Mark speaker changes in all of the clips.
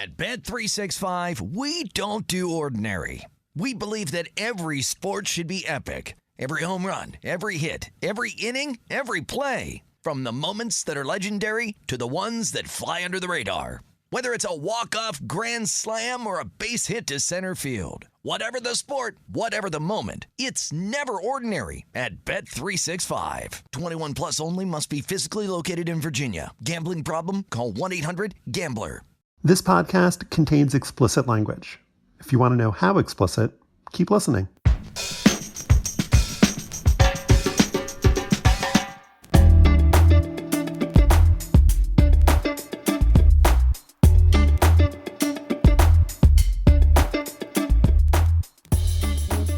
Speaker 1: At Bet365, we don't do ordinary. We believe that every sport should be epic. Every home run, every hit, every inning, every play. From the moments that are legendary to the ones that fly under the radar. Whether it's a walk-off grand slam or a base hit to center field. Whatever the sport, whatever the moment, it's never ordinary at Bet365. 21 plus only. Must be physically located in Virginia. Gambling problem? Call 1-800-GAMBLER.
Speaker 2: This podcast contains explicit language. If you want to know how explicit, keep listening.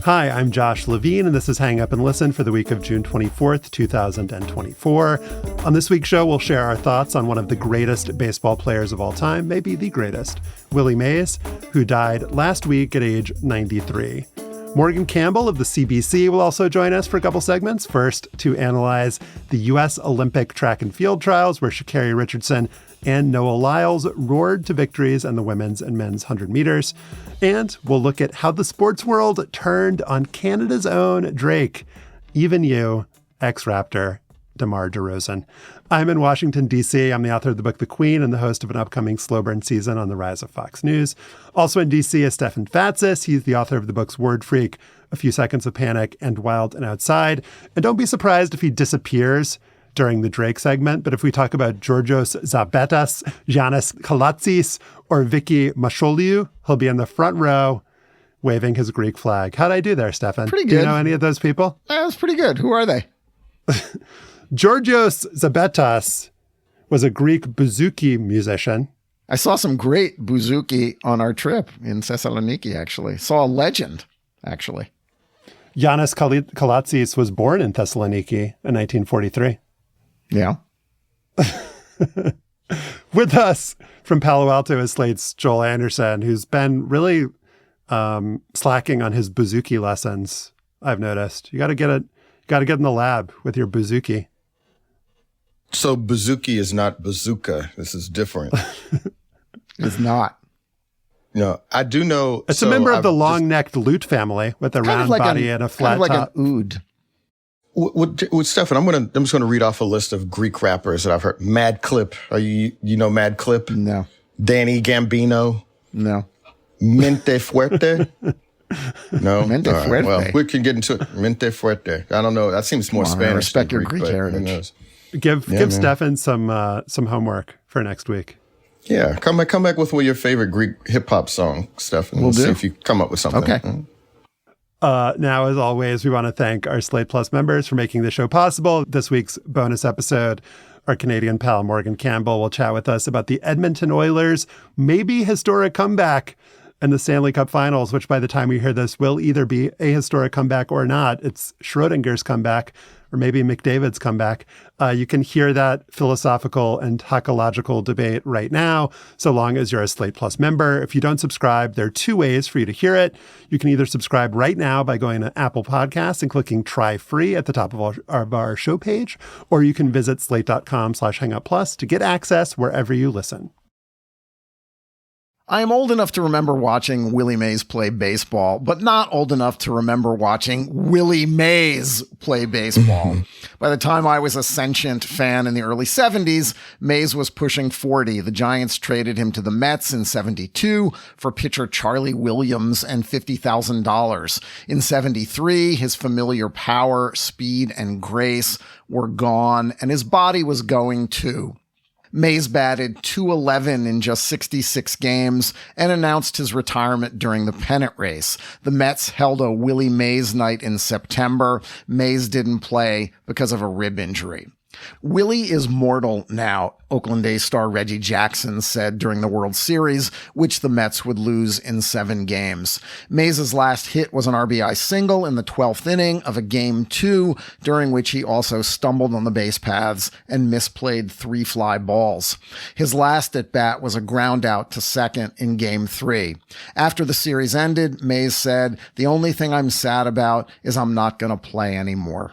Speaker 2: Hi, I'm Josh Levin, and this is Hang Up and Listen for the week of June 24th, 2024. On this week's show, we'll share our thoughts on one of the greatest baseball players of all time, maybe the greatest, Willie Mays, who died last week at age 93. Morgan Campbell of the CBC will also join us for a couple segments. First, to analyze the U.S. Olympic track and field trials, where Sha'Carri, Richardson, and Noah Lyles roared to victories in the women's and men's 100 meters. And we'll look at how the sports world turned on Canada's own Drake. Even you, ex-Raptor, DeMar DeRozan. I'm in Washington, D.C. I'm the author of the book The Queen and the host of an upcoming slow burn season on the rise of Fox News. Also in D.C. is Stefan Fatsis. He's the author of the books Word Freak, A Few Seconds of Panic, and Wild and Outside. And don't be surprised if he disappears during the Drake segment, but if we talk about Georgios Zabetas, Giannis Kalatsis, or Vicky Masholiu, he'll be in the front row waving his Greek flag. How'd I do there, Stefan?
Speaker 3: Pretty good.
Speaker 2: Do you know any of those people?
Speaker 3: That was pretty good. Who are they?
Speaker 2: Georgios Zabetas was a Greek bouzouki musician.
Speaker 3: I saw some great bouzouki on our trip in Thessaloniki, actually. Saw a legend, actually.
Speaker 2: Giannis Kalatsis was born in Thessaloniki in 1943.
Speaker 3: Yeah.
Speaker 2: With us from Palo Alto is Slate's Joel Anderson, who's been really slacking on his bouzouki lessons. I've noticed. You got to get in the lab with your bouzouki.
Speaker 4: So bouzouki is not bazooka. This is different.
Speaker 3: It's not.
Speaker 4: No, I do know.
Speaker 2: It's a member of the long-necked lute family with a round body and a flat top.
Speaker 3: Kind of like an oud.
Speaker 4: With Stefan, I'm just gonna read off a list of Greek rappers that I've heard. Mad Clip. Are you know Mad Clip?
Speaker 3: No.
Speaker 4: Danny Gambino?
Speaker 3: No.
Speaker 4: Mente Fuerte? No.
Speaker 3: Mente Fuerte.
Speaker 4: Right. Well, we can get into it. Mente Fuerte. I don't know. That seems more Spanish. I
Speaker 3: respect your Greek heritage.
Speaker 2: Give Stefan some homework for next week.
Speaker 4: Yeah, come back with one of your favorite Greek hip hop song, Stefan.
Speaker 3: We'll
Speaker 4: see if you come up with something.
Speaker 3: Okay.
Speaker 2: Now, as always, we want to thank our Slate Plus members for making the show possible. This week's bonus episode, our Canadian pal Morgan Campbell will chat with us about the Edmonton Oilers' maybe historic comeback in the Stanley Cup Finals, which by the time we hear this will either be a historic comeback or not. It's Schrodinger's comeback, or maybe McDavid's comeback. You can hear that philosophical and hackological debate right now, so long as you're a Slate Plus member. If you don't subscribe, there are two ways for you to hear it. You can either subscribe right now by going to Apple Podcasts and clicking Try Free at the top of our show page, or you can visit slate.com/hangupplus to get access wherever you listen.
Speaker 3: I am old enough to remember watching Willie Mays play baseball, but not old enough to remember watching Willie Mays play baseball. By the time I was a sentient fan in the early 70s, Mays was pushing 40. The Giants traded him to the Mets in 72 for pitcher Charlie Williams and $50,000. In 73, his familiar power, speed, and grace were gone, and his body was going too. Mays batted .211 in just 66 games and announced his retirement during the pennant race. The Mets held a Willie Mays night in September. Mays didn't play because of a rib injury. Willie is mortal now, Oakland A's star Reggie Jackson said during the World Series, which the Mets would lose in 7 games. Mays' last hit was an RBI single in the 12th inning of a Game 2, during which he also stumbled on the base paths and misplayed 3 fly balls. His last at-bat was a ground out to second in Game 3. After the series ended, Mays said, "The only thing I'm sad about is I'm not going to play anymore."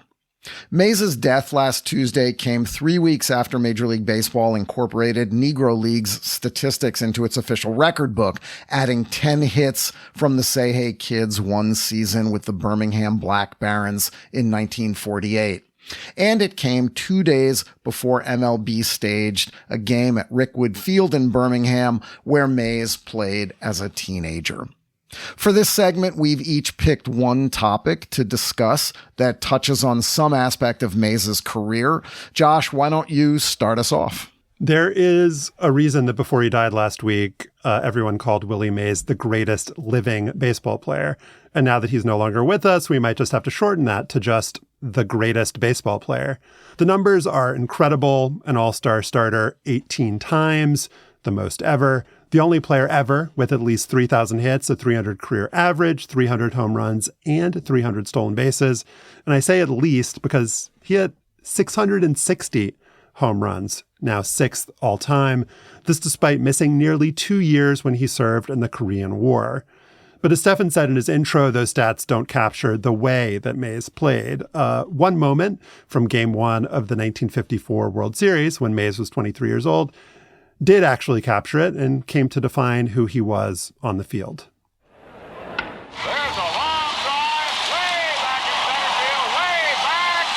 Speaker 3: Mays' death last Tuesday came 3 weeks after Major League Baseball incorporated Negro League's statistics into its official record book, adding 10 hits from the Say Hey Kids one season with the Birmingham Black Barons in 1948. And it came 2 days before MLB staged a game at Rickwood Field in Birmingham where Mays played as a teenager. For this segment, we've each picked one topic to discuss that touches on some aspect of Mays' career. Josh, why don't you start us off?
Speaker 2: There is a reason that before he died last week, everyone called Willie Mays the greatest living baseball player. And now that he's no longer with us, we might just have to shorten that to just the greatest baseball player. The numbers are incredible. An all-star starter 18 times, the most ever. The only player ever with at least 3,000 hits, a 300 career average, 300 home runs, and 300 stolen bases. And I say at least because he had 660 home runs, now 6th all time. This despite missing nearly 2 years when he served in the Korean War. But as Stefan said in his intro, those stats don't capture the way that Mays played. One moment from Game 1 of the 1954 World Series, when Mays was 23 years old, did actually capture it and came to define who he was on the field.
Speaker 5: There's a long drive, way back in center field, way back,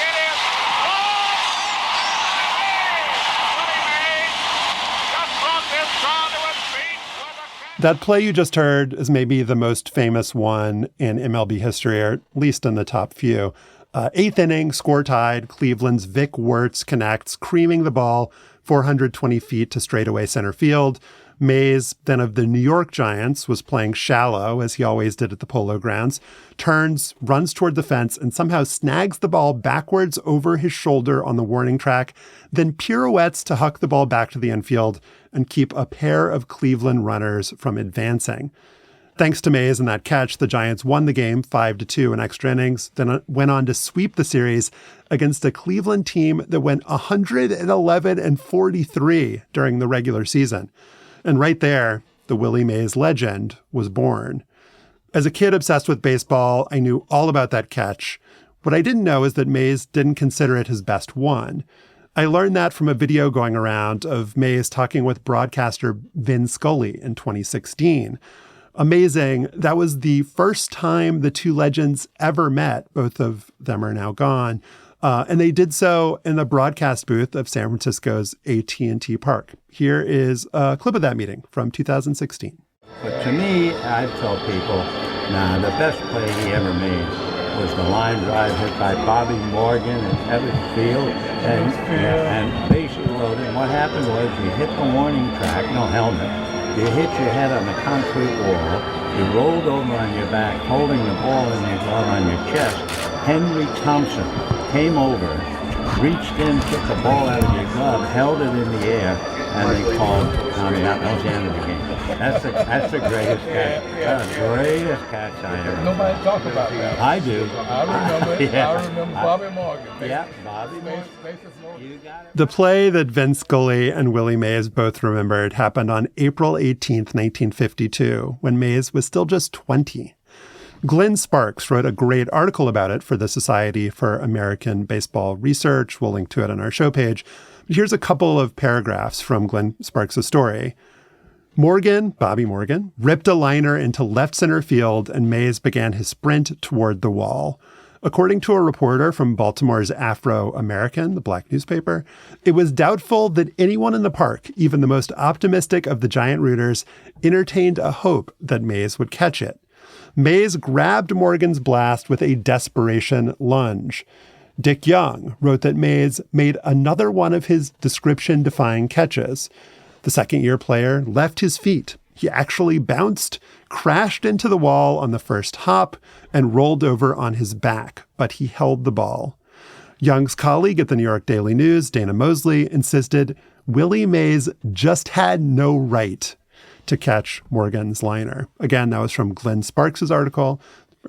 Speaker 5: it is gone! Willie Mays just brought this crowd to its feet with a...
Speaker 2: That play you just heard is maybe the most famous one in MLB history, or at least in the top few. 8th inning, score tied, Cleveland's Vic Wertz connects, creaming the ball 420 feet to straightaway center field. Mays, then of the New York Giants, was playing shallow, as he always did at the Polo Grounds, turns, runs toward the fence, and somehow snags the ball backwards over his shoulder on the warning track, then pirouettes to huck the ball back to the infield and keep a pair of Cleveland runners from advancing. Thanks to Mays and that catch, the Giants won the game 5-2 in extra innings, then went on to sweep the series against a Cleveland team that went 111-43 during the regular season. And right there, the Willie Mays legend was born. As a kid obsessed with baseball, I knew all about that catch. What I didn't know is that Mays didn't consider it his best one. I learned that from a video going around of Mays talking with broadcaster Vin Scully in 2016. Amazing. That was the first time the two legends ever met. Both of them are now gone. And they did so in the broadcast booth of San Francisco's AT&T Park. Here is a clip of that meeting from 2016.
Speaker 6: But to me, I tell people, the best play he ever made was the line drive hit by Bobby Morgan at Everett Field and basically loaded. And what happened was you hit the warning track, no helmet. You hit your head on the concrete wall. You rolled over on your back, holding the ball in your glove on your chest. Henry Thompson came over, reached in, took the ball out of your glove, held it in the air, and they called Tommy out. That was the end of the game. That's the greatest catch. That's the greatest catch I ever.
Speaker 7: Nobody talk about that.
Speaker 6: I do.
Speaker 7: I remember it.
Speaker 6: Yeah.
Speaker 7: I remember Bobby Morgan.
Speaker 6: Yeah, Bobby Morgan.
Speaker 7: You got it.
Speaker 2: The play that Vin Scully and Willie Mays both remembered happened on April 18th, 1952, when Mays was still just 20. Glenn Sparks wrote a great article about it for the Society for American Baseball Research. We'll link to it on our show page. But here's a couple of paragraphs from Glenn Sparks' story. Bobby Morgan, ripped a liner into left center field, and Mays began his sprint toward the wall. According to a reporter from Baltimore's Afro-American, the black newspaper, it was doubtful that anyone in the park, even the most optimistic of the Giant rooters, entertained a hope that Mays would catch it. Mays grabbed Morgan's blast with a desperation lunge. Dick Young wrote that Mays made another one of his description-defying catches. The second-year player left his feet. He actually bounced, crashed into the wall on the first hop, and rolled over on his back, but he held the ball. Young's colleague at the New York Daily News, Dana Mosley, insisted Willie Mays just had no right to catch Morgan's liner. Again, that was from Glenn Sparks' article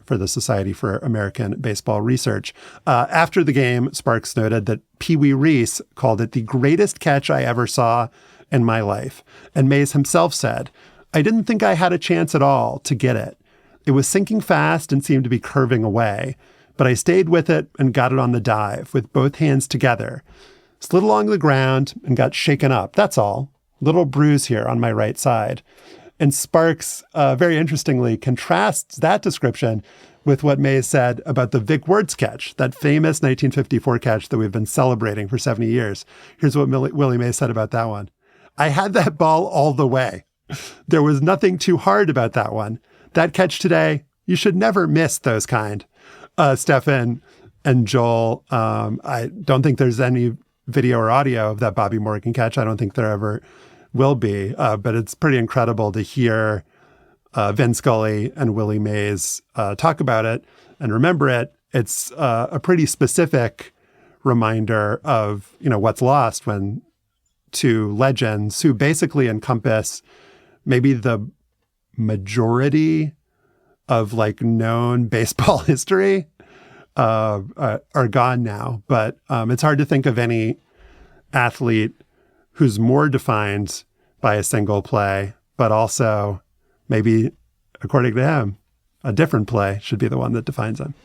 Speaker 2: for the Society for American Baseball Research. After the game, Sparks noted that Pee Wee Reese called it the greatest catch I ever saw in my life. And Mays himself said, I didn't think I had a chance at all to get it. It was sinking fast and seemed to be curving away. but I stayed with it and got it on the dive with both hands together. Slid along the ground and got shaken up. That's all. Little bruise here on my right side. And Sparks, very interestingly, contrasts that description with what Mays said about the Vic Wertz catch, that famous 1954 catch that we've been celebrating for 70 years. Here's what Willie Mays said about that one. I had that ball all the way. There was nothing too hard about that one. That catch today, you should never miss those kind. Stefan and Joel, I don't think there's any video or audio of that Bobby Morgan catch. I don't think there ever will be, but it's pretty incredible to hear Vin Scully and Willie Mays talk about it and remember it. It's a pretty specific reminder of, what's lost when two legends who basically encompass maybe the majority of known baseball history are gone now. But it's hard to think of any athlete who's more defined by a single play, but also maybe, according to him, a different play should be the one that defines him.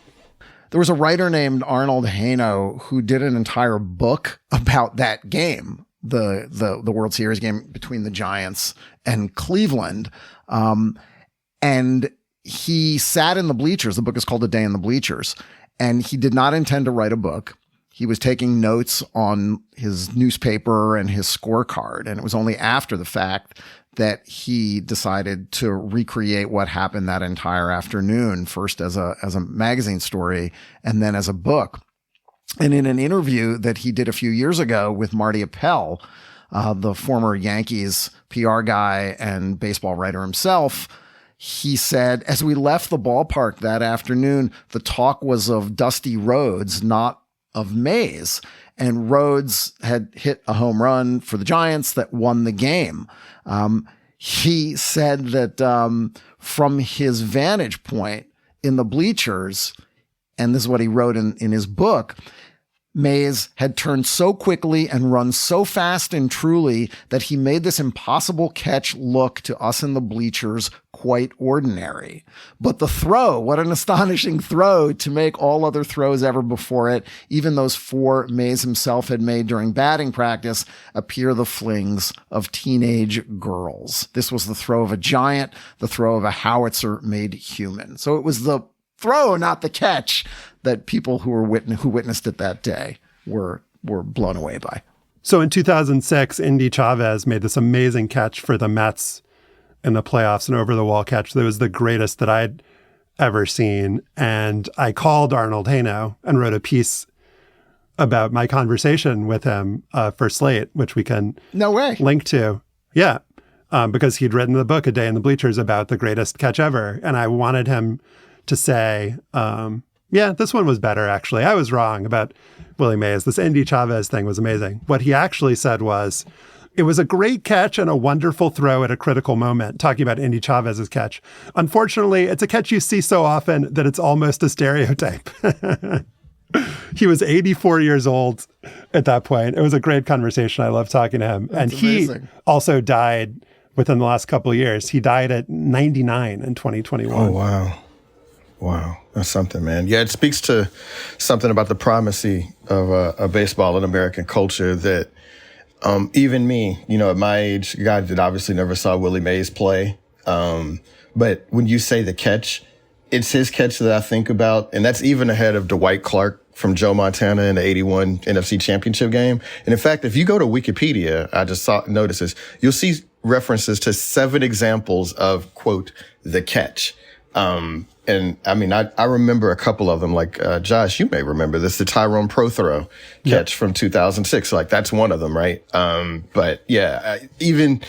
Speaker 3: There was a writer named Arnold Haino who did an entire book about that game, the World Series game between the Giants and Cleveland. And he sat in the bleachers. The book is called A Day in the Bleachers. And he did not intend to write a book. He was taking notes on his newspaper and his scorecard. And it was only after the fact that he decided to recreate what happened that entire afternoon, first as a magazine story and then as a book. And in an interview that he did a few years ago with Marty Appel, the former Yankees PR guy and baseball writer himself, he said, as we left the ballpark that afternoon, the talk was of Dusty Rhodes, not of Mays. And Rhodes had hit a home run for the Giants that won the game. He said that from his vantage point in the bleachers, and this is what he wrote in his book, Mays had turned so quickly and run so fast and truly that he made this impossible catch look to us in the bleachers quite ordinary. But the throw, what an astonishing throw to make all other throws ever before it, even those four Mays himself had made during batting practice, appear the flings of teenage girls. This was the throw of a giant, the throw of a howitzer made human. So it was the throw, not the catch, that people who witnessed it that day were blown away by.
Speaker 2: So in 2006, Indy Chavez made this amazing catch for the Mets in the playoffs, an over-the-wall catch that was the greatest that I'd ever seen. And I called Arnold Haino and wrote a piece about my conversation with him for Slate, which we can link to. Yeah, because he'd written the book A Day in the Bleachers about the greatest catch ever. And I wanted him to say, yeah, this one was better, actually. I was wrong about Willie Mays. This Indy Chavez thing was amazing. What he actually said was, it was a great catch and a wonderful throw at a critical moment, talking about Indy Chavez's catch. Unfortunately, it's a catch you see so often that it's almost a stereotype. He was 84 years old at that point. It was a great conversation. I love talking to him.
Speaker 3: That's
Speaker 2: and he
Speaker 3: amazing.
Speaker 2: Also died within the last couple of years. He died at 99 in 2021.
Speaker 4: Oh, wow. Wow. That's something, man. Yeah, it speaks to something about the primacy of baseball in American culture that even me, at my age, a guy that obviously never saw Willie Mays play. But when you say the catch, it's his catch that I think about. And that's even ahead of Dwight Clark from Joe Montana in the 81 NFC Championship game. And in fact, if you go to Wikipedia, I just notices, you'll see references to 7 examples of, quote, the catch. And I mean, I remember a couple of them, like, Josh, you may remember this, the Tyrone Prothero catch from 2006. Like, that's one of them, right? But yeah, even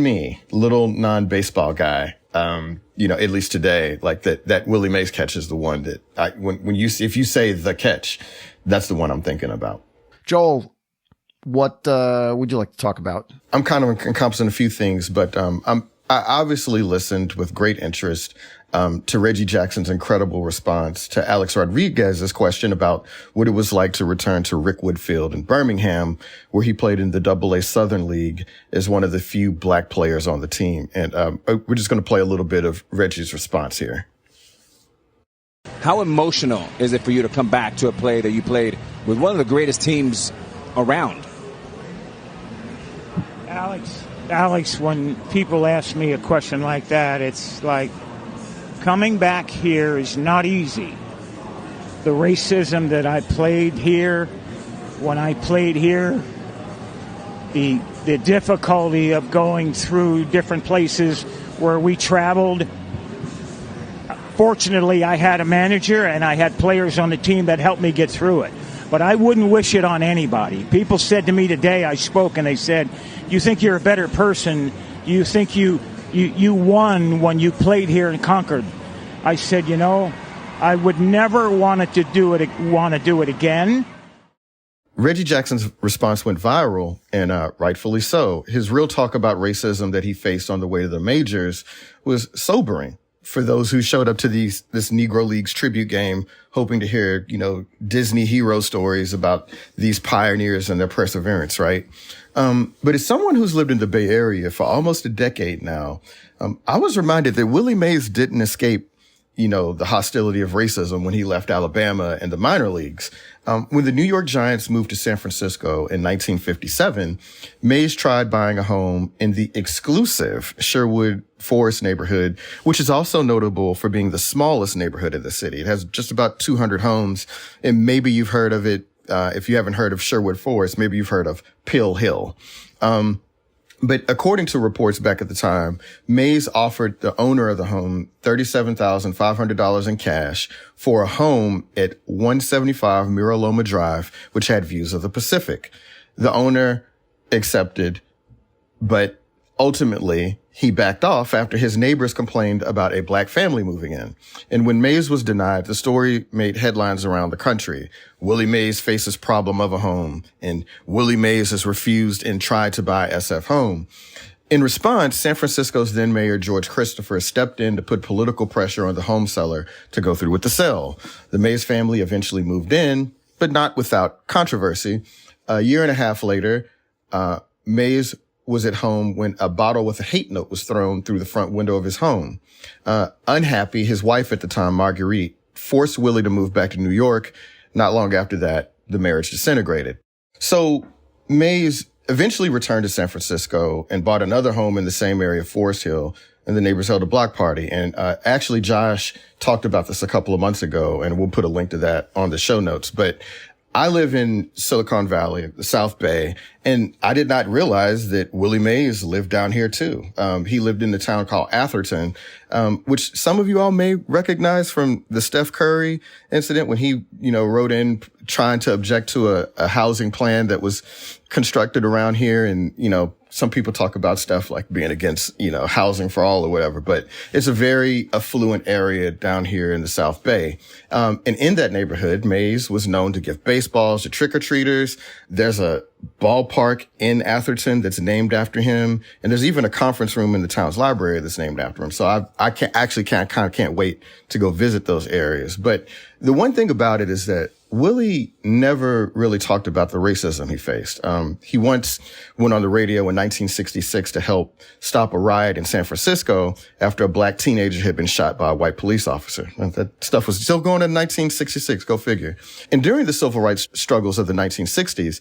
Speaker 4: me, little non-baseball guy, at least today, like that Willie Mays catch is the one that if you say the catch, that's the one I'm thinking about.
Speaker 3: Joel, what would you like to talk about?
Speaker 4: I'm kind of encompassing a few things, but I obviously listened with great interest to Reggie Jackson's incredible response to Alex Rodriguez's question about what it was like to return to Rickwood Field in Birmingham, where he played in the AA Southern League as one of the few black players on the team. And we're just going to play a little bit of Reggie's response here.
Speaker 8: How emotional is it for you to come back to a play that you played with one of the greatest teams around?
Speaker 9: Alex, when people ask me a question like that, it's like coming back here is not easy. The racism that I played here, when I played here, the difficulty of going through different places where we traveled. Fortunately, I had a manager and I had players on the team that helped me get through it. But I wouldn't wish it on anybody. People said to me today, I spoke, and they said, you think you're a better person? You think you won when you played here in Concord? I said, I would never want to do it again.
Speaker 4: Reggie Jackson's response went viral, and rightfully so. His real talk about racism that he faced on the way to the majors was sobering for those who showed up to this Negro Leagues tribute game hoping to hear, Disney hero stories about these pioneers and their perseverance, right? But as someone who's lived in the Bay Area for almost a decade now, I was reminded that Willie Mays didn't escape the hostility of racism when he left Alabama and the minor leagues. When the New York Giants moved to San Francisco in 1957, Mays tried buying a home in the exclusive Sherwood Forest neighborhood, which is also notable for being the smallest neighborhood in the city. It has just about 200 homes, and maybe you've heard of it. If you haven't heard of Sherwood Forest, maybe you've heard of Pill Hill. But according to reports back at the time, Mays offered the owner of the home $37,500 in cash for a home at 175 Mira Loma Drive, which had views of the Pacific. The owner accepted, but ultimately he backed off after his neighbors complained about a black family moving in. And when Mays was denied, the story made headlines around the country. Willie Mays faces problem of a home, and Willie Mays has refused and tried to buy SF home. In response, San Francisco's then mayor George Christopher stepped in to put political pressure on the home seller to go through with the sale. The Mays family eventually moved in, but not without controversy. A year and a half later, Mays was at home when a bottle with a hate note was thrown through the front window of his home. Unhappy, his wife at the time, Marguerite, forced Willie to move back to New York. Not long after that, the marriage disintegrated. So Mays eventually returned to San Francisco and bought another home in the same area of Forest Hill, and the neighbors held a block party. And actually, Josh talked about this a couple of months ago, and we'll put a link to that on the show notes. But I live in Silicon Valley, the South Bay, and I did not realize that Willie Mays lived down here too. He lived in the town called Atherton, which some of you all may recognize from the Steph Curry incident when he, wrote in trying to object to a housing plan that was constructed around here. And, some people talk about stuff like being against, housing for all or whatever, but it's a very affluent area down here in the South Bay. And in that neighborhood, Mays was known to give baseballs to trick-or-treaters. There's a ballpark in Atherton that's named after him. And there's even a conference room in the town's library that's named after him. So I can't wait to go visit those areas. But the one thing about it is that Willie never really talked about the racism he faced. He once went on the radio in 1966 to help stop a riot in San Francisco after a black teenager had been shot by a white police officer. And that stuff was still going in 1966, go figure. And during the civil rights struggles of the 1960s,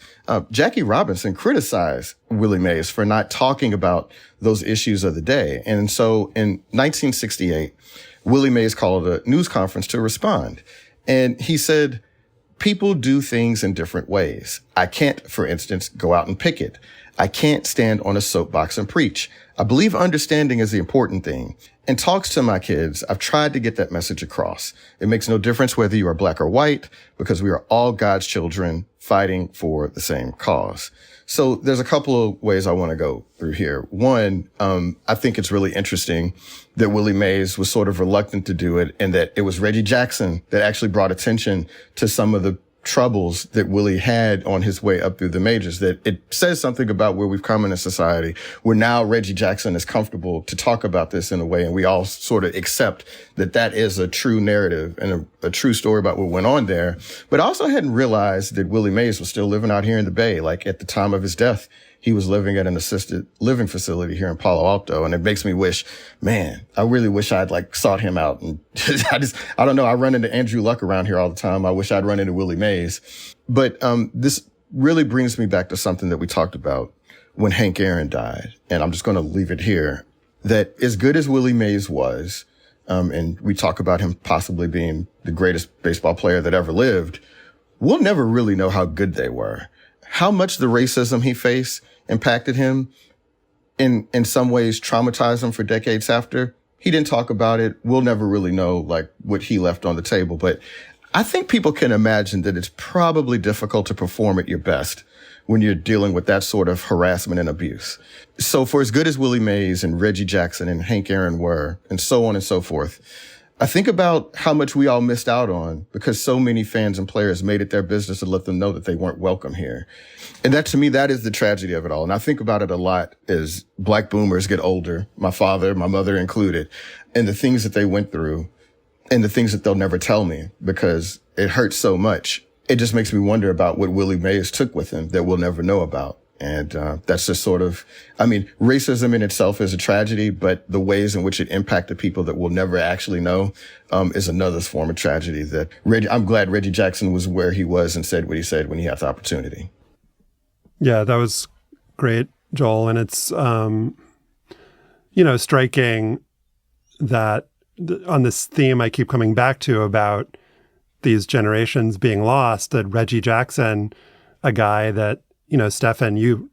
Speaker 4: Jackie Robinson criticized Willie Mays for not talking about those issues of the day. And so in 1968, Willie Mays called a news conference to respond. And he said, "People do things in different ways. I can't, for instance, go out and picket. I can't stand on a soapbox and preach. I believe understanding is the important thing. In talks to my kids, I've tried to get that message across. It makes no difference whether you are black or white, because we are all God's children fighting for the same cause." So there's a couple of ways I want to go through here. One, I think it's really interesting that Willie Mays was sort of reluctant to do it, and that it was Reggie Jackson that actually brought attention to some of the troubles that Willie had on his way up through the majors. That it says something about where we've come in a society where now Reggie Jackson is comfortable to talk about this in a way, and we all sort of accept that that is a true narrative and a true story about what went on there. But I also hadn't realized that Willie Mays was still living out here in the Bay. Like at the time of his death, he was living at an assisted living facility here in Palo Alto. And it makes me wish, man, I really wish I'd like sought him out. And I don't know. I run into Andrew Luck around here all the time. I wish I'd run into Willie Mays. But this really brings me back to something that we talked about when Hank Aaron died. And I'm just going to leave it here, that as good as Willie Mays was, and we talk about him possibly being the greatest baseball player that ever lived, we'll never really know how good they were. How much the racism he faced impacted him, in some ways traumatized him for decades after. He didn't talk about it. We'll never really know like what he left on the table. But I think people can imagine that it's probably difficult to perform at your best when you're dealing with that sort of harassment and abuse. So for as good as Willie Mays and Reggie Jackson and Hank Aaron were, and so on and so forth, I think about how much we all missed out on because so many fans and players made it their business to let them know that they weren't welcome here. And that, to me, that is the tragedy of it all. And I think about it a lot as Black boomers get older, my father, my mother included, and the things that they went through and the things that they'll never tell me because it hurts so much. It just makes me wonder about what Willie Mays took with him that we'll never know about. And that's just sort of, I mean, racism in itself is a tragedy, but the ways in which it impacted people that we'll never actually know is another form of tragedy that I'm glad Reggie Jackson was where he was and said what he said when he had the opportunity.
Speaker 2: Yeah, that was great, Joel. And it's, striking that on this theme I keep coming back to about these generations being lost, that Reggie Jackson, a guy that, Stefan, you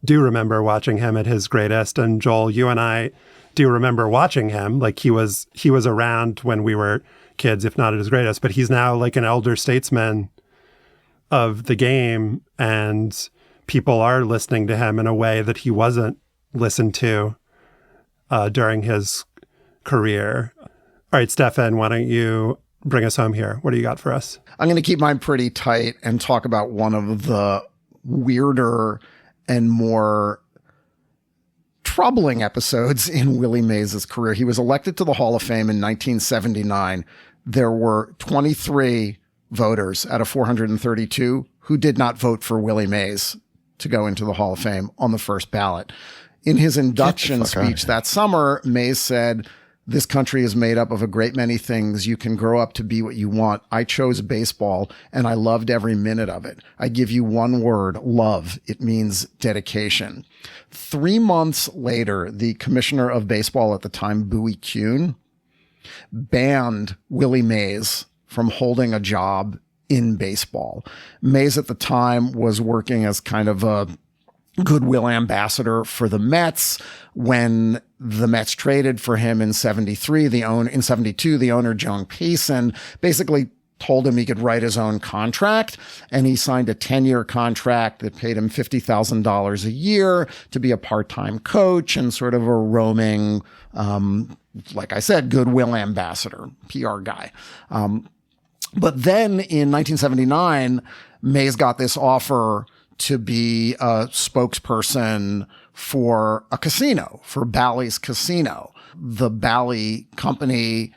Speaker 2: do remember watching him at his greatest. And Joel, you and I do remember watching him. Like he was around when we were kids, if not at his greatest, but he's now like an elder statesman of the game. And people are listening to him in a way that he wasn't listened to during his career. All right, Stefan, why don't you bring us home here? What do you got for us?
Speaker 3: I'm going to keep mine pretty tight and talk about one of the weirder and more troubling episodes in Willie Mays' career. He was elected to the Hall of Fame in 1979. There were 23 voters out of 432 who did not vote for Willie Mays to go into the Hall of Fame on the first ballot. In his induction speech that summer, Mays said, "This country is made up of a great many things. You can grow up to be what you want. I chose baseball, and I loved every minute of it. I give you one word, love. It means dedication." 3 months later, the commissioner of baseball at the time, Bowie Kuhn, banned Willie Mays from holding a job in baseball. Mays at the time was working as kind of a goodwill ambassador for the Mets. When the Mets traded for him in 72, the owner, Joan Payson, basically told him he could write his own contract, and he signed a 10-year contract that paid him $50,000 a year to be a part-time coach and sort of a roaming, like I said, goodwill ambassador, PR guy. But then in 1979, Mays got this offer to be a spokesperson for a casino, for Bally's Casino. The Bally company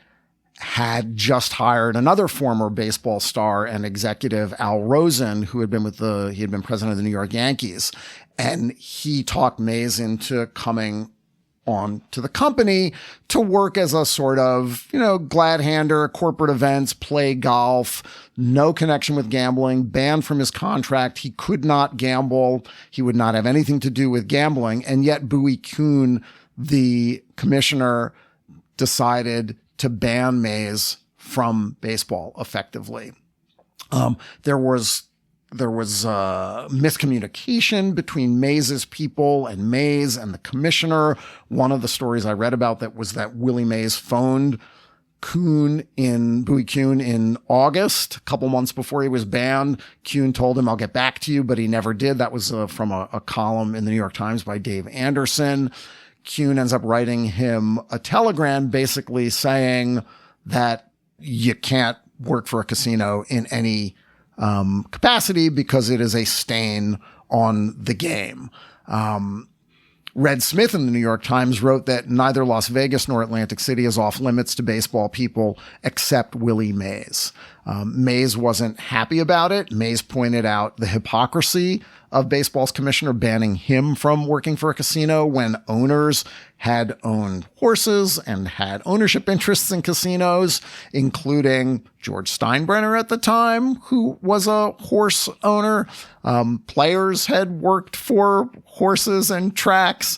Speaker 3: had just hired another former baseball star and executive, Al Rosen, who had been he had been president of the New York Yankees. And he talked Mays into coming on to the company to work as a sort of, glad hander, corporate events, play golf, no connection with gambling, banned from his contract. He could not gamble. He would not have anything to do with gambling. And yet Bowie Kuhn, the commissioner, decided to ban Mays from baseball effectively. There was miscommunication between Mays's people and Mays and the commissioner. One of the stories I read about that was that Willie Mays phoned Bowie Kuhn in August, a couple months before he was banned. Kuhn told him, "I'll get back to you," but he never did. That was from a column in the New York Times by Dave Anderson. Kuhn ends up writing him a telegram basically saying that you can't work for a casino in any capacity because it is a stain on the game. Red Smith in the New York Times wrote that neither Las Vegas nor Atlantic City is off limits to baseball people except Willie Mays. Mays wasn't happy about it. Mays pointed out the hypocrisy of baseball's commissioner banning him from working for a casino when owners had owned horses and had ownership interests in casinos, including George Steinbrenner at the time, who was a horse owner. Players had worked for horses and tracks.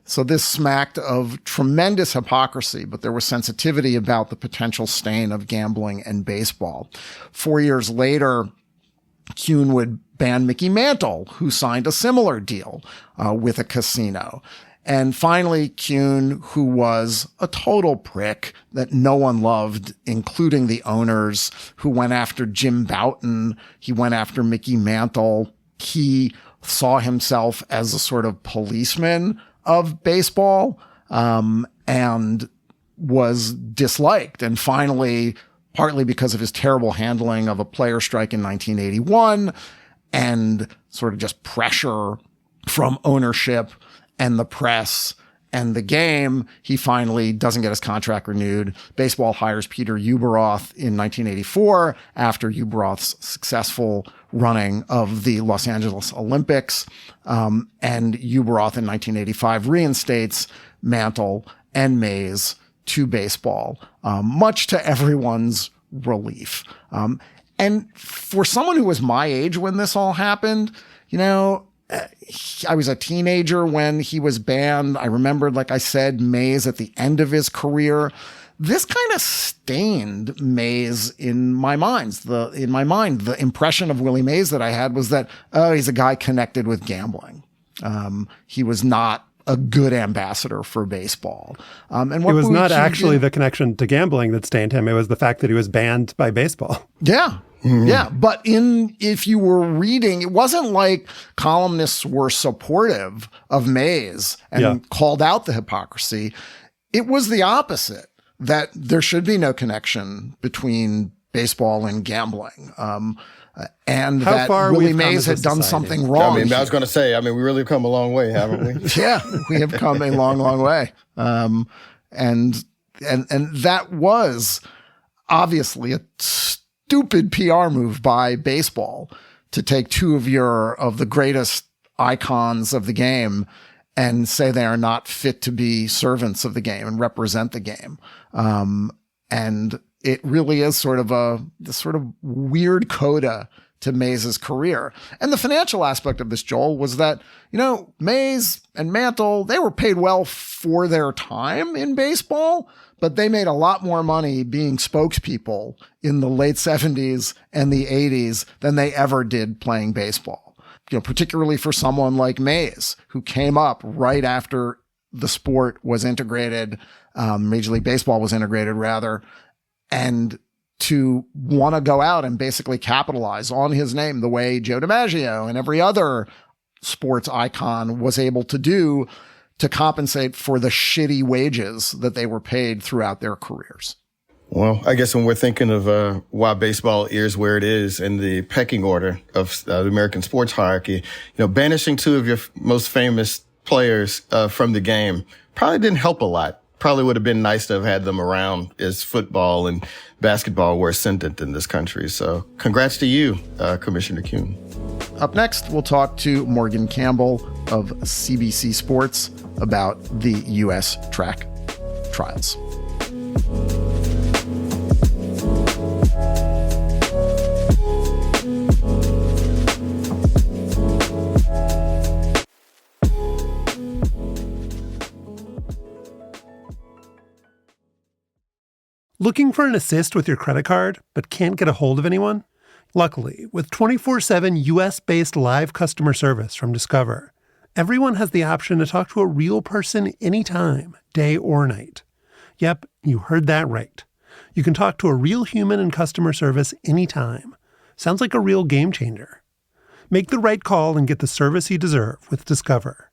Speaker 3: So this smacked of tremendous hypocrisy, but there was sensitivity about the potential stain of gambling and baseball. 4 years later, Kuhn would ban Mickey Mantle, who signed a similar deal with a casino. And finally, Kuhn, who was a total prick that no one loved, including the owners, who went after Jim Bouton. He went after Mickey Mantle. He saw himself as a sort of policeman of baseball, and was disliked. And finally, partly because of his terrible handling of a player strike in 1981 and sort of just pressure from ownership and the press and the game, he finally doesn't get his contract renewed. Baseball hires Peter Ueberroth in 1984 after Ueberroth's successful running of the Los Angeles Olympics. And Ueberroth in 1985 reinstates Mantle and Mays to baseball, much to everyone's relief. And for someone who was my age when this all happened, you know, I was a teenager when he was banned. I remembered, like I said, Mays at the end of his career. This kind of stained Mays in my mind. The impression of Willie Mays that I had was that, oh, he's a guy connected with gambling. He was not a good ambassador for baseball. And what
Speaker 2: it was
Speaker 3: Bowie
Speaker 2: not
Speaker 3: Kuhn
Speaker 2: actually
Speaker 3: did,
Speaker 2: the connection to gambling that stained him. It was the fact that he was banned by baseball.
Speaker 3: Yeah. Mm-hmm. Yeah. But if you were reading, it wasn't like columnists were supportive of Mays and called out the hypocrisy. It was the opposite, that there should be no connection between baseball and gambling. And
Speaker 2: How
Speaker 3: that
Speaker 2: far
Speaker 3: Willie
Speaker 2: we've come
Speaker 3: Mays
Speaker 2: as a
Speaker 3: had done
Speaker 2: society.
Speaker 3: something wrong.
Speaker 4: I mean, I was going to say, we really come a long way, haven't we?
Speaker 3: Yeah, we have come a long, long way. And that was obviously a stupid PR move by baseball to take two of the greatest icons of the game and say they are not fit to be servants of the game and represent the game. And it really is sort of this sort of weird coda to Mays' career. And the financial aspect of this, Joel, was that, you know, Mays and Mantle, they were paid well for their time in baseball, but they made a lot more money being spokespeople in the late 70s and the 80s than they ever did playing baseball. You know, particularly for someone like Mays, who came up right after the sport was integrated, Major League Baseball was integrated rather, and to want to go out and basically capitalize on his name the way Joe DiMaggio and every other sports icon was able to do to compensate for the shitty wages that they were paid throughout their careers.
Speaker 4: Well, I guess when we're thinking of why baseball is where it is in the pecking order of the American sports hierarchy, you know, banishing two of your most famous players from the game probably didn't help a lot. Probably would have been nice to have had them around as football and basketball were ascendant in this country. So congrats to you, Commissioner Kuhn.
Speaker 3: Up next, we'll talk to Morgan Campbell of CBC Sports about the U.S. track trials.
Speaker 2: Looking for an assist with your credit card, but can't get a hold of anyone? Luckily, with 24/7 US-based live customer service from Discover, everyone has the option to talk to a real person anytime, day or night. Yep, you heard that right. You can talk to a real human in customer service anytime. Sounds like a real game changer. Make the right call and get the service you deserve with Discover.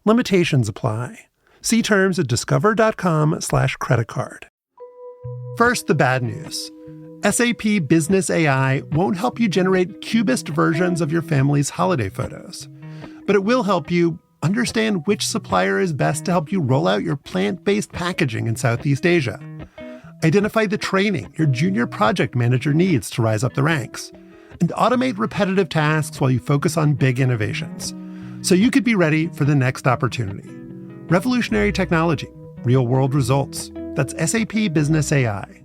Speaker 2: Limitations apply. See terms at discover.com/creditcard. First, the bad news. SAP Business AI won't help you generate cubist versions of your family's holiday photos. But it will help you understand which supplier is best to help you roll out your plant-based packaging in Southeast Asia. Identify the training your junior project manager needs to rise up the ranks. And automate repetitive tasks while you focus on big innovations, so you could be ready for the next opportunity. Revolutionary technology, real-world results. That's SAP Business AI.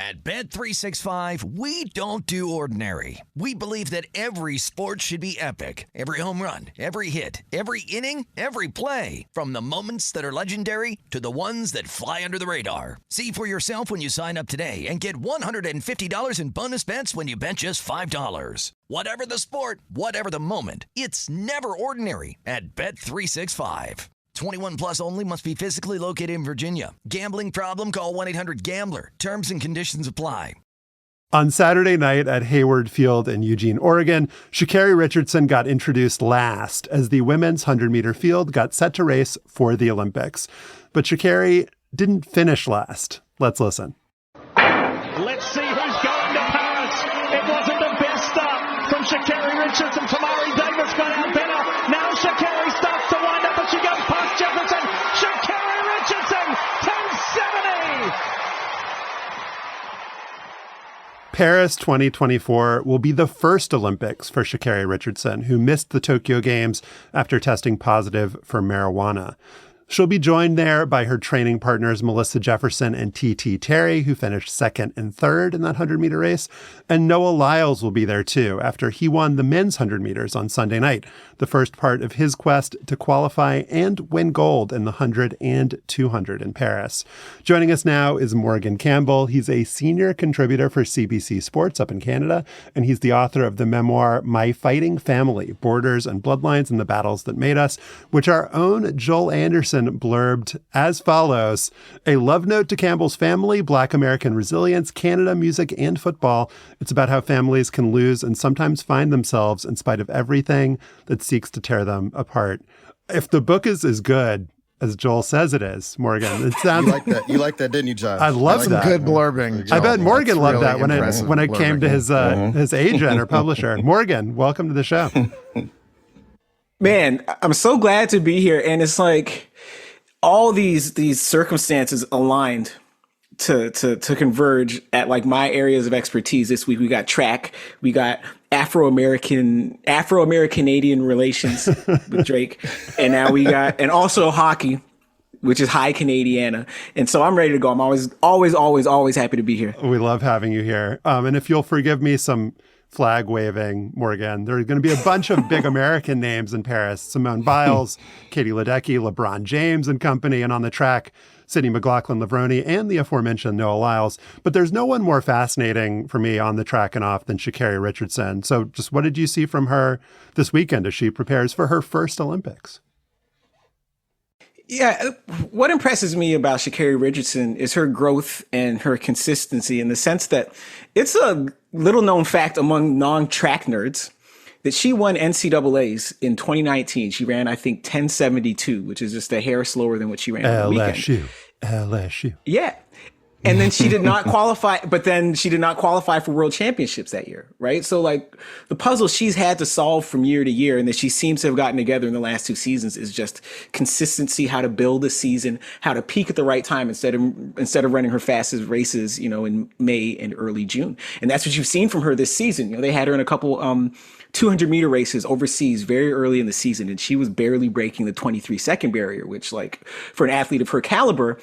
Speaker 1: At Bet365, we don't do ordinary. We believe that every sport should be epic. Every home run, every hit, every inning, every play. From the moments that are legendary to the ones that fly under the radar. See for yourself when you sign up today and get $150 in bonus bets when you bet just $5. Whatever the sport, whatever the moment, it's never ordinary at Bet365. 21 plus only. Must be physically located in Virginia. Gambling problem? Call 1-800-GAMBLER. Terms and conditions apply.
Speaker 2: On Saturday night at Hayward Field in Eugene, Oregon, Sha'Carri Richardson got introduced last as the women's 100-meter field got set to race for the Olympics. But Sha'Carri didn't finish last. Let's listen.
Speaker 10: Let's see who's going to Paris. It wasn't the best start from Sha'Carri Richardson. Tamari Davis got out better. Now Sha'Carri starts to wind up, but she goes past Jefferson. Sha'Carri Richardson, 10:70.
Speaker 2: Paris 2024 will be the first Olympics for Sha'Carri Richardson, who missed the Tokyo Games after testing positive for marijuana. She'll be joined there by her training partners, Melissa Jefferson and T.T. Terry, who finished second and third in that 100-meter race. And Noah Lyles will be there, too, after he won the men's 100 meters on Sunday night, the first part of his quest to qualify and win gold in the 100 and 200 in Paris. Joining us now is Morgan Campbell. He's a senior contributor for CBC Sports up in Canada, and he's the author of the memoir, My Fighting Family, Borders and Bloodlines and the Battles That Made Us, which our own Joel Anderson blurbed as follows: a love note to Campbell's family, Black American resilience, Canada, music, and football. It's about how families can lose and sometimes find themselves in spite of everything that seeks to tear them apart. If the book is as good as Joel says it is, Morgan, it sounds
Speaker 4: You like that, didn't you, Josh?
Speaker 2: I love
Speaker 3: Some
Speaker 2: that.
Speaker 3: good blurbing, Joel.
Speaker 2: I bet Morgan
Speaker 3: That's
Speaker 2: loved
Speaker 3: really
Speaker 2: that when I came to his agent or publisher. Morgan, welcome to the show.
Speaker 11: Man, I'm so glad to be here, and it's like all these circumstances aligned to converge at like my areas of expertise this week. We got track, we got Afro-American-Canadian relations with Drake, and now we got, and also hockey, which is High Canadiana. And so I'm ready to go. I'm always happy to be here.
Speaker 2: We love having you here. And if you'll forgive me some flag waving, Morgan, there are going to be a bunch of big American names in Paris: Simone Biles, Katie Ledecky, LeBron James and company, and on the track, Sydney McLaughlin-Levrone and the aforementioned Noah Lyles. But there's no one more fascinating for me on the track and off than Sha'Carri Richardson. So just what did you see from her this weekend as she prepares for her first Olympics?
Speaker 11: Yeah, what impresses me about Sha'Carri Richardson is her growth and her consistency, in the sense that it's a little known fact among non-track nerds that she won NCAAs in 2019. She ran, I think, 10:72, which is just a hair slower than what she ran on the weekend.
Speaker 2: LSU.
Speaker 11: Yeah. And then she did not qualify, for world championships that year, right? So like the puzzle she's had to solve from year to year, and that she seems to have gotten together in the last two seasons, is just consistency, how to build a season, how to peak at the right time instead of running her fastest races, in May and early June. And that's what you've seen from her this season. They had her in a couple 200-meter races overseas very early in the season, and she was barely breaking the 23-second barrier, which, like, for an athlete of her caliber,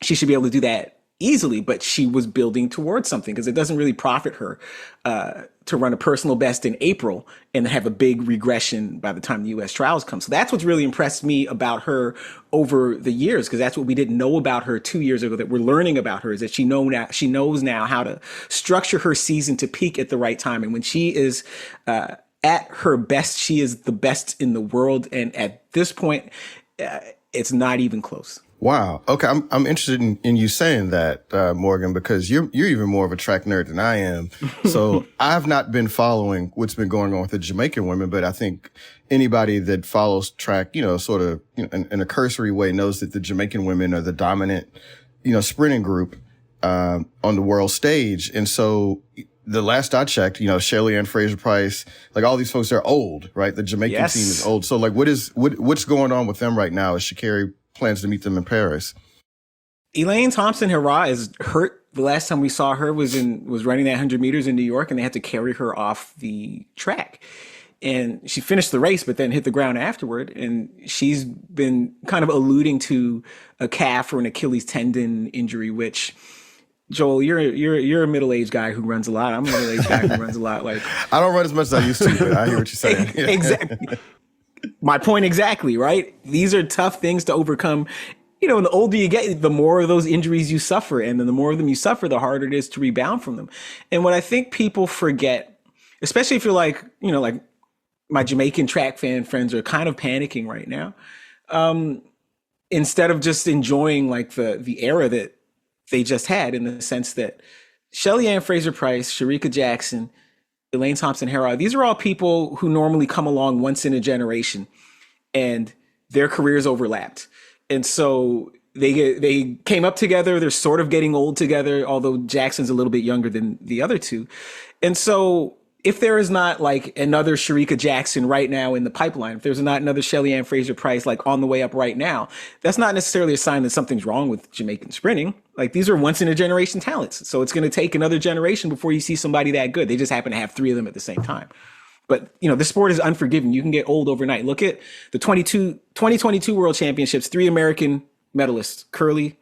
Speaker 11: she should be able to do that easily, but she was building towards something, because it doesn't really profit her to run a personal best in April and have a big regression by the time the U.S. trials come. So that's what's really impressed me about her over the years, because that's what we didn't know about her 2 years ago that we're learning about her, is that she knows now how to structure her season to peak at the right time. And when she is at her best, she is the best in the world. And at this point, it's not even close.
Speaker 4: Wow. Okay. I'm interested in you saying that, Morgan, because you're even more of a track nerd than I am. So I've not been following what's been going on with the Jamaican women, but I think anybody that follows track, sort of in a cursory way, knows that the Jamaican women are the dominant, sprinting group, on the world stage. And so the last I checked, Shirley Ann Fraser-Price, like all these folks are old, right? The Jamaican team is old. So like what's going on with them right now as Sha'Carri plans to meet them in Paris?
Speaker 11: Elaine Thompson-Herah is hurt. The last time we saw her was running that 100 meters in New York, and they had to carry her off the track. And she finished the race, but then hit the ground afterward. And she's been kind of alluding to a calf or an Achilles tendon injury, which, Joel, you're a middle-aged guy who runs a lot. I'm a middle-aged guy who runs a lot. Like,
Speaker 4: I don't run as much as I used to, but I hear what you're saying.
Speaker 11: Exactly. My point exactly, right? These are tough things to overcome. You know, and the older you get, the more of those injuries you suffer. And then the more of them you suffer, the harder it is to rebound from them. And what I think people forget, especially if you're like, you know, like my Jamaican track fan friends are kind of panicking right now. Instead of just enjoying like the era that they just had, in the sense that Shelly Ann Fraser-Price, Shericka Jackson, Elaine Thompson-Herah, these are all people who normally come along once in a generation, and their careers overlapped. And so they came up together. They're sort of getting old together, although Jackson's a little bit younger than the other two. And so if there is not like another Shericka Jackson right now in the pipeline, if there's not another Shelly Ann Fraser-Price like on the way up right now, that's not necessarily a sign that something's wrong with Jamaican sprinting. Like, these are once in a generation talents. So it's going to take another generation before you see somebody that good. They just happen to have three of them at the same time. But, you know, the sport is unforgiving. You can get old overnight. Look at the 2022 World Championships, 3 American medalists, Curley,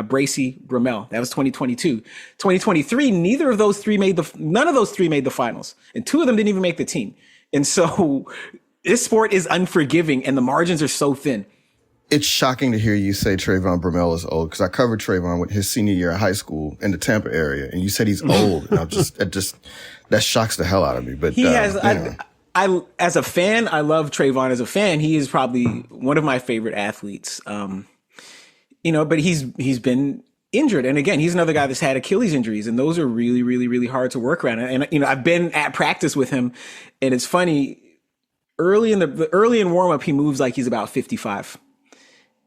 Speaker 11: Bracy, Bromell. That was 2022. 2023, none of those three made the finals. And 2 of them didn't even make the team. And so this sport is unforgiving, and the margins are so thin.
Speaker 4: It's shocking to hear you say Trayvon Bromell is old, because I covered Trayvon with his senior year of high school in the Tampa area, and you said he's old. And that shocks the hell out of me. But
Speaker 11: he has. I as a fan, I love Trayvon as a fan. He is probably one of my favorite athletes. You know, but he's been injured, and again, he's another guy that's had Achilles injuries, and those are really, really, really hard to work around. And you know, I've been at practice with him, and it's funny. Early in warm up, he moves like he's about 55.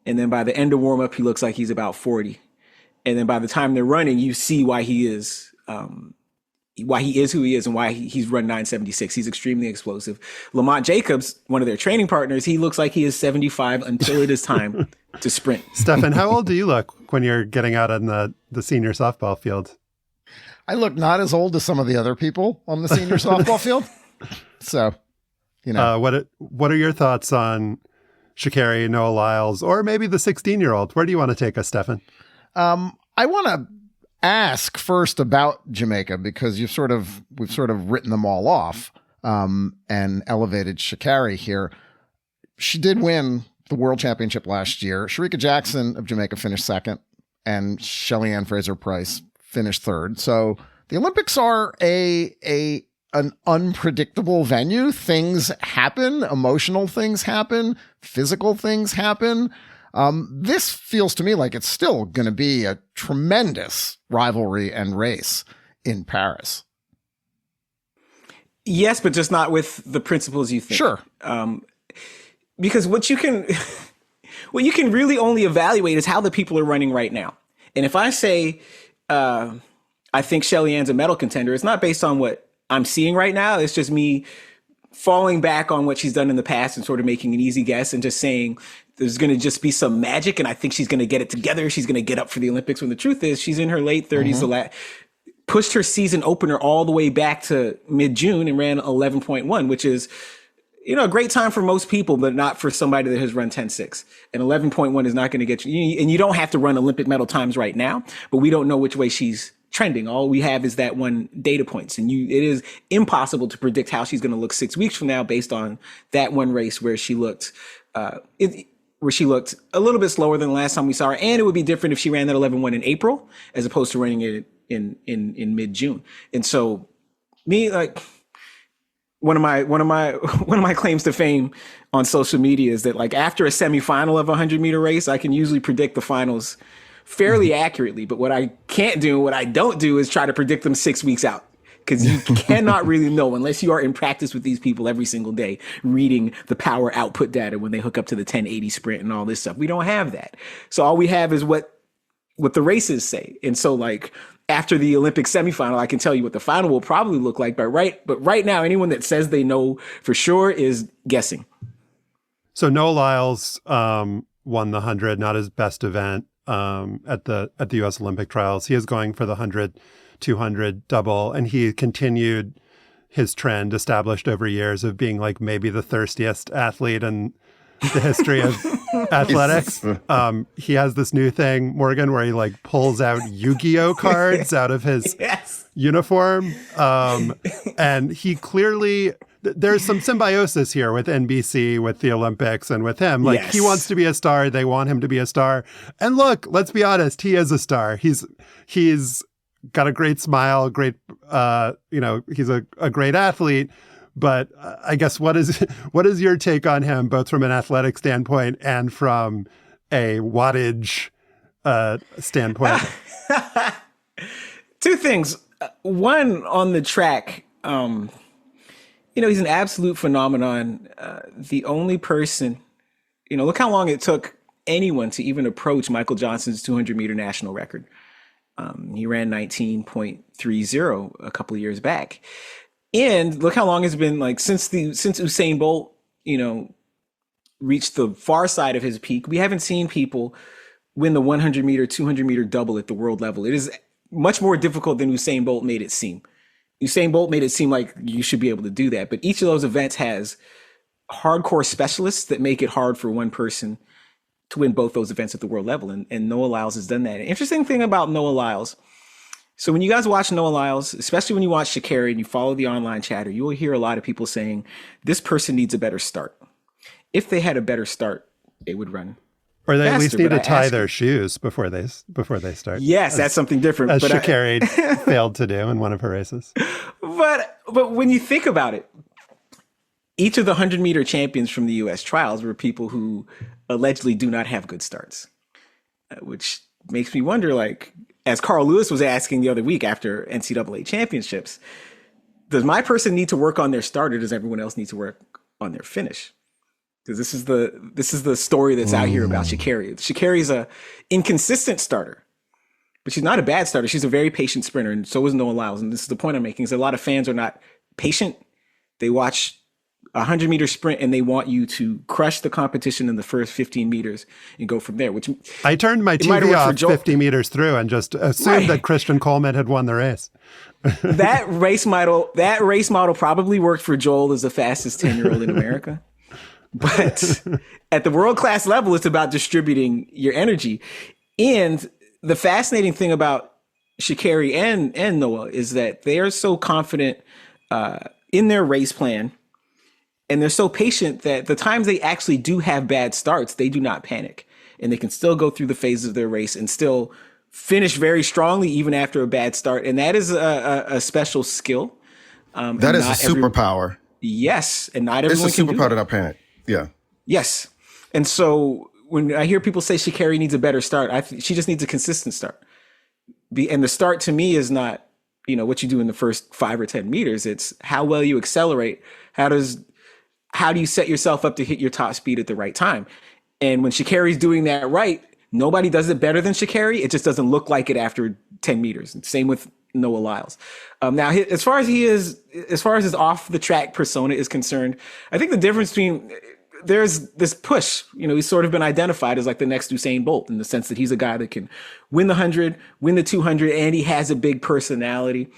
Speaker 11: And then by the end of warm up, he looks like he's about 40. And then by the time they're running, you see why he is who he is, and why he's run 976. He's extremely explosive. Lamont Jacobs, one of their training partners, he looks like he is 75 until it is time to sprint.
Speaker 2: Stefan, how old do you look when you're getting out on the senior softball field?
Speaker 3: I look not as old as some of the other people on the senior softball field. So, you know.
Speaker 2: What are your thoughts on Sha'Carri, Noah Lyles, or maybe the 16-year-old? Where do you want to take us, Stefan?
Speaker 3: I want to ask first about Jamaica, because we've sort of written them all off and elevated Sha'Carri here. She did win the World Championship last year. Shericka Jackson of Jamaica finished second, and Shelly Ann Fraser-Price finished third. So the Olympics are an unpredictable venue. Things happen, emotional things happen, physical things happen. This feels to me like it's still going to be a tremendous rivalry and race in Paris.
Speaker 11: Yes, but just not with the principles you think.
Speaker 3: Sure.
Speaker 11: Because what you can really only evaluate is how the people are running right now. And if I say, I think Shelly Ann's a medal contender, it's not based on what I'm seeing right now. It's just me falling back on what she's done in the past and sort of making an easy guess and just saying there's going to just be some magic, and I think she's going to get it together. She's going to get up for the Olympics, when the truth is she's in her late 30s. Mm-hmm. Pushed her season opener all the way back to mid-June and ran 11.1, which is, you know, a great time for most people, but not for somebody that has run 10.6. And 11.1 is not going to get you. And you don't have to run Olympic medal times right now, but we don't know which way she's trending. All we have is that one data points, and it is impossible to predict how she's going to look 6 weeks from now based on that one race where she looked a little bit slower than the last time we saw her. And it would be different if she ran that 11.1 in April as opposed to running it in mid-June. And so me, like, one of my claims to fame on social media is that, like, after a semifinal of a 100-meter race, I can usually predict the finals fairly accurately. But what I can't do, what I don't do, is try to predict them 6 weeks out, because you cannot really know unless you are in practice with these people every single day, reading the power output data when they hook up to the 1080 sprint and all this stuff. We don't have that. So all we have is what the races say. And so, like, after the Olympic semifinal, I can tell you what the final will probably look like. But right now, anyone that says they know for sure is guessing.
Speaker 2: So Noah Lyles won the 100, not his best event. at the U.S. Olympic trials. He is going for the 100, 200 double, and he continued his trend established over years of being like maybe the thirstiest athlete in the history of athletics. He has this new thing, Morgan, where he like pulls out Yu-Gi-Oh cards out of his uniform. And he clearly, there's some symbiosis here with NBC, with the Olympics, and with him. Like he wants to be a star. They want him to be a star. And look, let's be honest, he is a star. He's got a great smile, great, he's a great athlete. But I guess what is your take on him, both from an athletic standpoint and from a wattage standpoint?
Speaker 11: Two things. One, on the track, he's an absolute phenomenon. The only person, look how long it took anyone to even approach Michael Johnson's 200-meter national record. He ran 19.30 a couple of years back. And look how long it's been, like, since Usain Bolt, reached the far side of his peak. We haven't seen people win the 100-meter, 200-meter double at the world level. It is much more difficult than Usain Bolt made it seem. Usain Bolt made it seem like you should be able to do that. But each of those events has hardcore specialists that make it hard for one person to win both those events at the world level. And Noah Lyles has done that. An interesting thing about Noah Lyles, so when you guys watch Noah Lyles, especially when you watch Sha'Carri and you follow the online chatter, you will hear a lot of people saying, this person needs a better start. If they had a better start, they would run.
Speaker 2: Or they
Speaker 11: faster,
Speaker 2: at least need to tie their shoes before they start.
Speaker 11: Yes, that's something different.
Speaker 2: As Sha'Carri failed to do in one of her races.
Speaker 11: But when you think about it, each of the 100-meter champions from the U.S. trials were people who allegedly do not have good starts, which makes me wonder, like, as Carl Lewis was asking the other week after NCAA championships, does my person need to work on their start, or does everyone else need to work on their finish? Because this is the story that's out here about Sha'Carri. Sha'Carri's a inconsistent starter, but she's not a bad starter. She's a very patient sprinter, and so is Noah Lyles. And this is the point I'm making, is a lot of fans are not patient. They watch a 100-meter sprint and they want you to crush the competition in the first 15 meters and go from there. Which
Speaker 2: I turned my TV off 50 meters through and just assumed that Christian Coleman had won the race.
Speaker 11: That race model probably worked for Joel as the fastest 10-year-old in America. But at the world-class level, it's about distributing your energy. And the fascinating thing about Sha'Carri and Noah is that they are so confident in their race plan, and they're so patient that the times they actually do have bad starts, they do not panic. And they can still go through the phases of their race and still finish very strongly even after a bad start. And that is a special skill.
Speaker 4: That is a superpower.
Speaker 11: Yes. And not everyone
Speaker 4: it's a
Speaker 11: can do
Speaker 4: superpower
Speaker 11: that.
Speaker 4: to not panic. Yeah.
Speaker 11: Yes. And so when I hear people say Sha'Carri needs a better start, she just needs a consistent start. And the start to me is not, what you do in the first 5 or 10 meters. It's how well you accelerate. How do you set yourself up to hit your top speed at the right time? And when Sha'Carri's doing that right, nobody does it better than Sha'Carri. It just doesn't look like it after 10 meters. Same with Noah Lyles. Now, as far as his off the track persona is concerned, I think the difference between, there's this push, he's sort of been identified as like the next Usain Bolt, in the sense that he's a guy that can win the 100, win the 200, and he has a big personality.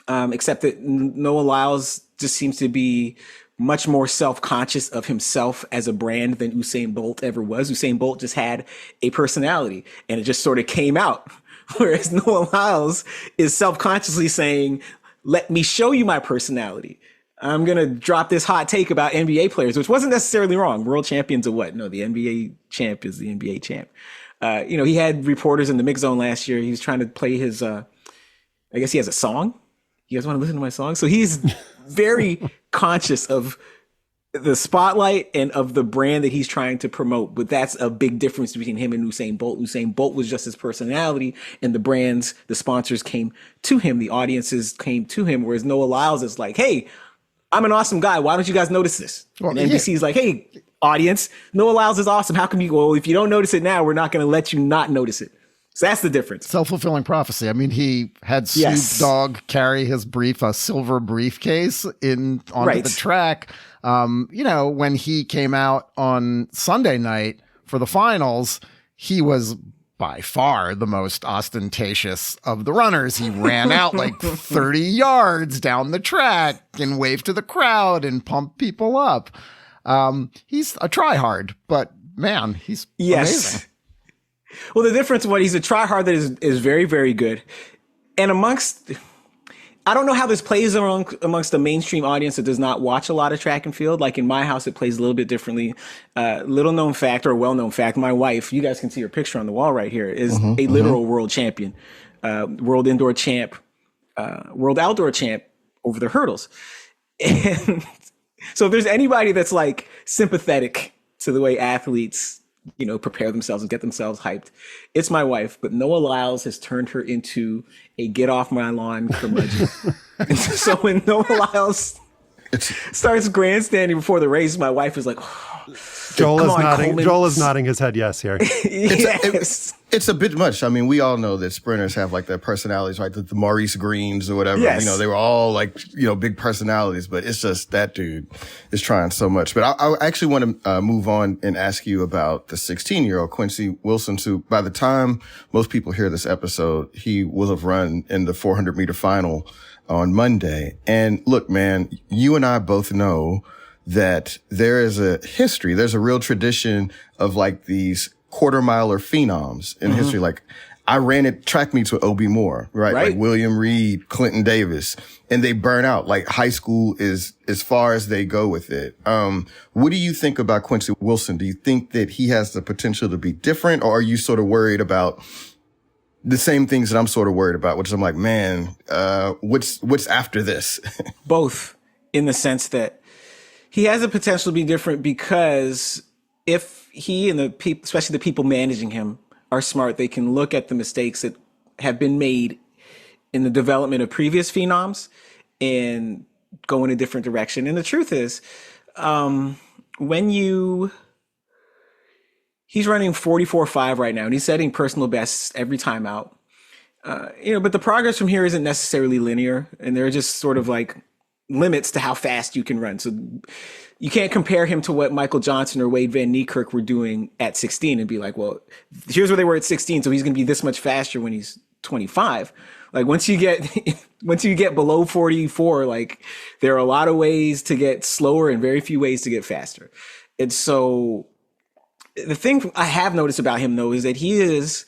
Speaker 11: Except that Noah Lyles just seems to be much more self-conscious of himself as a brand than Usain Bolt ever was. Usain Bolt just had a personality, and it just sort of came out. Whereas Noah Lyles is self-consciously saying, let me show you my personality. I'm going to drop this hot take about NBA players, which wasn't necessarily wrong. World champions of what? No, the NBA champ is the NBA champ. He had reporters in the mix zone last year. He was trying to play his, I guess he has a song. You guys want to listen to my song? So he's very conscious of the spotlight and of the brand that he's trying to promote. But that's a big difference between him and Usain Bolt. Usain Bolt was just his personality, and the brands, the sponsors came to him, the audiences came to him. Whereas Noah Lyles is like, hey, I'm an awesome guy. Why don't you guys notice this? And NBC's like, hey, audience, Noah Lyles is awesome. How come you go, well, if you don't notice it now, we're not going to let you not notice it. So that's the difference.
Speaker 3: Self-fulfilling prophecy. I mean, he had Snoop Dogg carry his silver briefcase onto the track. When he came out on Sunday night for the finals, he was by far the most ostentatious of the runners. He ran out like 30 yards down the track and waved to the crowd and pumped people up. He's a tryhard, but man, he's amazing.
Speaker 11: Well, the difference, he's a tryhard that is very, very good. And I don't know how this plays amongst the mainstream audience that does not watch a lot of track and field. Like in my house, it plays a little bit differently. Little known fact or well known fact, my wife, you guys can see her picture on the wall right here, is a literal world champion, world indoor champ, world outdoor champ over the hurdles. And so if there's anybody that's like sympathetic to the way athletes, prepare themselves and get themselves hyped, it's my wife. But Noah Lyles has turned her into a get off my lawn curmudgeon. And so when Noah Lyles starts grandstanding before the race, my wife is like,
Speaker 2: Joel is nodding his head yes here.
Speaker 11: Yes.
Speaker 4: It's a bit much. I mean, we all know that sprinters have like their personalities, right? The Maurice Greens or whatever.
Speaker 11: Yes.
Speaker 4: They were all like, big personalities, but it's just that dude is trying so much. But I actually want to move on and ask you about the 16-year-old Quincy Wilson, who by the time most people hear this episode, he will have run in the 400-meter final on Monday. And look, man, you and I both know that there is a history. There's a real tradition of like these quarter miler phenoms in history. Like I ran at track meets with O.B. Moore, right? Like William Reed, Clinton Davis, and they burn out. Like high school is as far as they go with it. What do you think about Quincy Wilson? Do you think that he has the potential to be different, or are you sort of worried about the same things that I'm sort of worried about, which is I'm like, man, what's after this?
Speaker 11: Both, in the sense that he has the potential to be different because if he and the people, especially the people managing him, are smart, they can look at the mistakes that have been made in the development of previous phenoms and go in a different direction. And the truth is, he's running 44.5 right now, and he's setting personal bests every time out. But the progress from here isn't necessarily linear, and there are just sort of like limits to how fast you can run. So you can't compare him to what Michael Johnson or Wade Van Niekerk were doing at 16 and be like, well, here's where they were at 16, so he's going to be this much faster when he's 25. Like once you get below 44, like there are a lot of ways to get slower and very few ways to get faster. And so the thing I have noticed about him though is that he is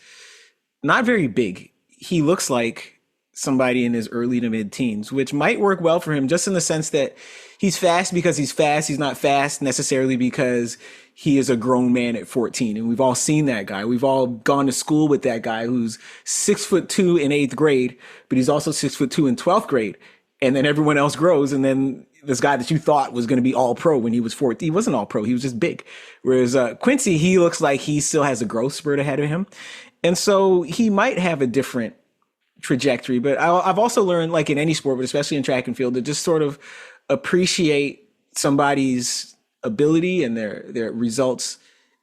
Speaker 11: not very big. He looks like somebody in his early to mid teens, which might work well for him just in the sense that he's fast because he's fast. He's not fast necessarily because he is a grown man at 14. And we've all seen that guy. We've all gone to school with that guy who's 6'2" in 8th grade, but he's also 6'2" in 12th grade. And then everyone else grows. And then this guy that you thought was going to be all pro when he was 14, he wasn't all pro. He was just big. Whereas Quincy, he looks like he still has a growth spurt ahead of him. And so he might have a different trajectory, but I've also learned, like in any sport, but especially in track and field, to just sort of appreciate somebody's ability and their results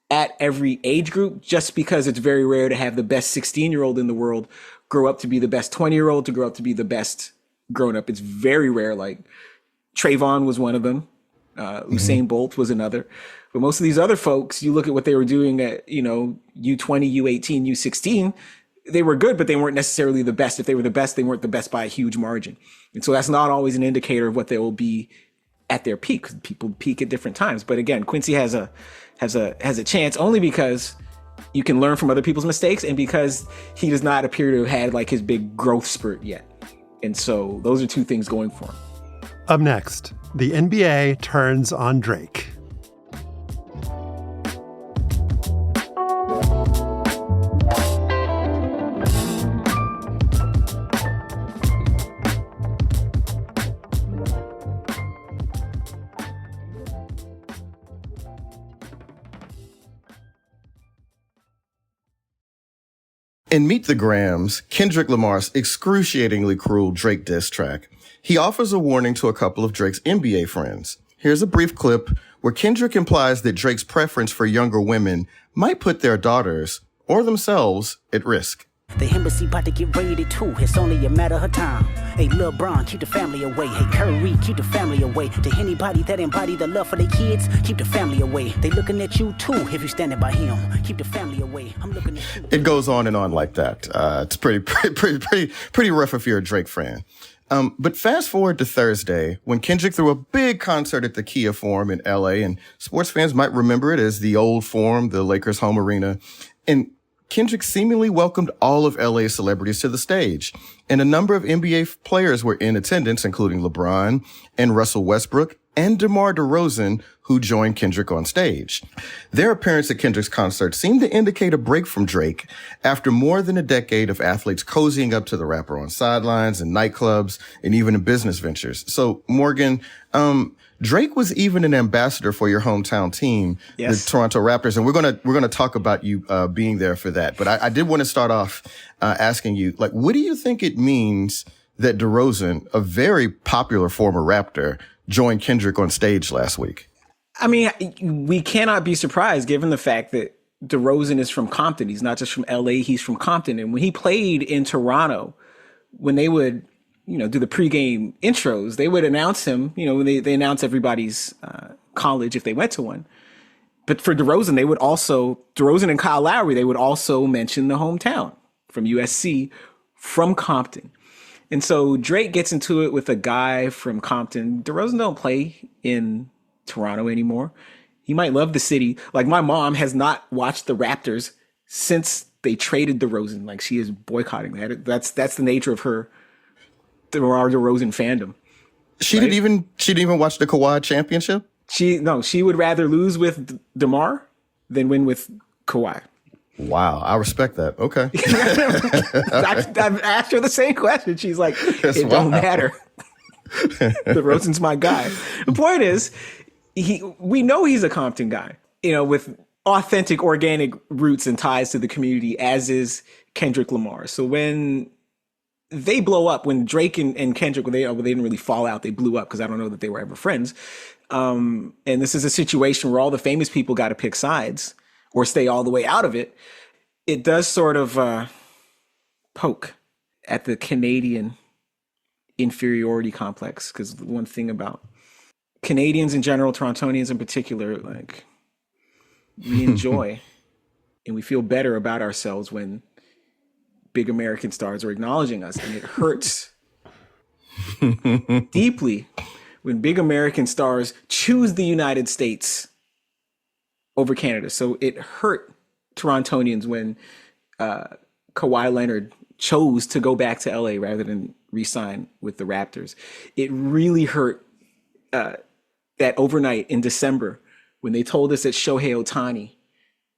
Speaker 11: at every age group, just because it's very rare to have the best 16-year-old in the world grow up to be the best 20-year-old to grow up to be the best grown up. It's very rare. Like Trayvon was one of them. Usain Bolt was another. But most of these other folks, you look at what they were doing at, U20, U18, U16, they were good, but they weren't necessarily the best. If they were the best, they weren't the best by a huge margin. And so that's not always an indicator of what they will be at their peak. People peak at different times. But again, Quincy has a chance only because you can learn from other people's mistakes and because he does not appear to have had like his big growth spurt yet. And so those are two things going for him.
Speaker 2: Up next, the NBA turns on Drake.
Speaker 4: In Meet the Grams, Kendrick Lamar's excruciatingly cruel Drake diss track, he offers a warning to a couple of Drake's NBA friends. Here's a brief clip where Kendrick implies that Drake's preference for younger women might put their daughters or themselves at risk.
Speaker 12: The embassy about to get raided too. It's only a matter of time. Hey, LeBron, keep the family away. Hey, Curry, keep the family away. To anybody that embody the love for their kids, keep the family away. They looking at you too. If you standing by him, keep the family away. I'm looking at you.
Speaker 4: It goes on and on like that. It's pretty rough if you're a Drake fan. But fast forward to Thursday, when Kendrick threw a big concert at the Kia Forum in LA, and sports fans might remember it as the old Forum, the Lakers' home arena. And Kendrick seemingly welcomed all of LA's celebrities to the stage. And a number of NBA players were in attendance, including LeBron and Russell Westbrook and DeMar DeRozan, who joined Kendrick on stage. Their appearance at Kendrick's concert seemed to indicate a break from Drake after more than a decade of athletes cozying up to the rapper on sidelines and nightclubs and even in business ventures. So, Morgan, Drake was even an ambassador for your hometown team, the Toronto Raptors, and we're gonna talk about you being there for that. But I did want to start off asking you, like, what do you think it means that DeRozan, a very popular former Raptor, joined Kendrick on stage last week?
Speaker 11: I mean, we cannot be surprised given the fact that DeRozan is from Compton. He's not just from LA, he's from Compton. And when he played in Toronto, when they would, do the pregame intros, they would announce him, when they announce everybody's college if they went to one. But for DeRozan, DeRozan and Kyle Lowry, they would also mention the hometown from USC, from Compton. And so Drake gets into it with a guy from Compton. DeRozan don't play in Toronto anymore. He might love the city. Like, my mom has not watched the Raptors since they traded DeRozan. Like, she is boycotting that. That's the nature of her DeMar DeRozan fandom.
Speaker 4: She didn't even watch the Kawhi championship?
Speaker 11: She would rather lose with DeMar than win with Kawhi.
Speaker 4: Wow, I respect that. Okay.
Speaker 11: I've asked her the same question. She's like, it don't matter. DeRozan's my guy. The point is, we know he's a Compton guy, with authentic, organic roots and ties to the community, as is Kendrick Lamar. So when they blow up, when Drake and Kendrick, they didn't really fall out, they blew up because I don't know that they were ever friends. And this is a situation where all the famous people got to pick sides or stay all the way out of it. It does sort of poke at the Canadian inferiority complex, because the one thing about Canadians in general, Torontonians in particular, like, we enjoy and we feel better about ourselves when big American stars are acknowledging us, and it hurts deeply when big American stars choose the United States over Canada. So it hurt Torontonians when Kawhi Leonard chose to go back to LA rather than re-sign with the Raptors. It really hurt that overnight in December when they told us that Shohei Ohtani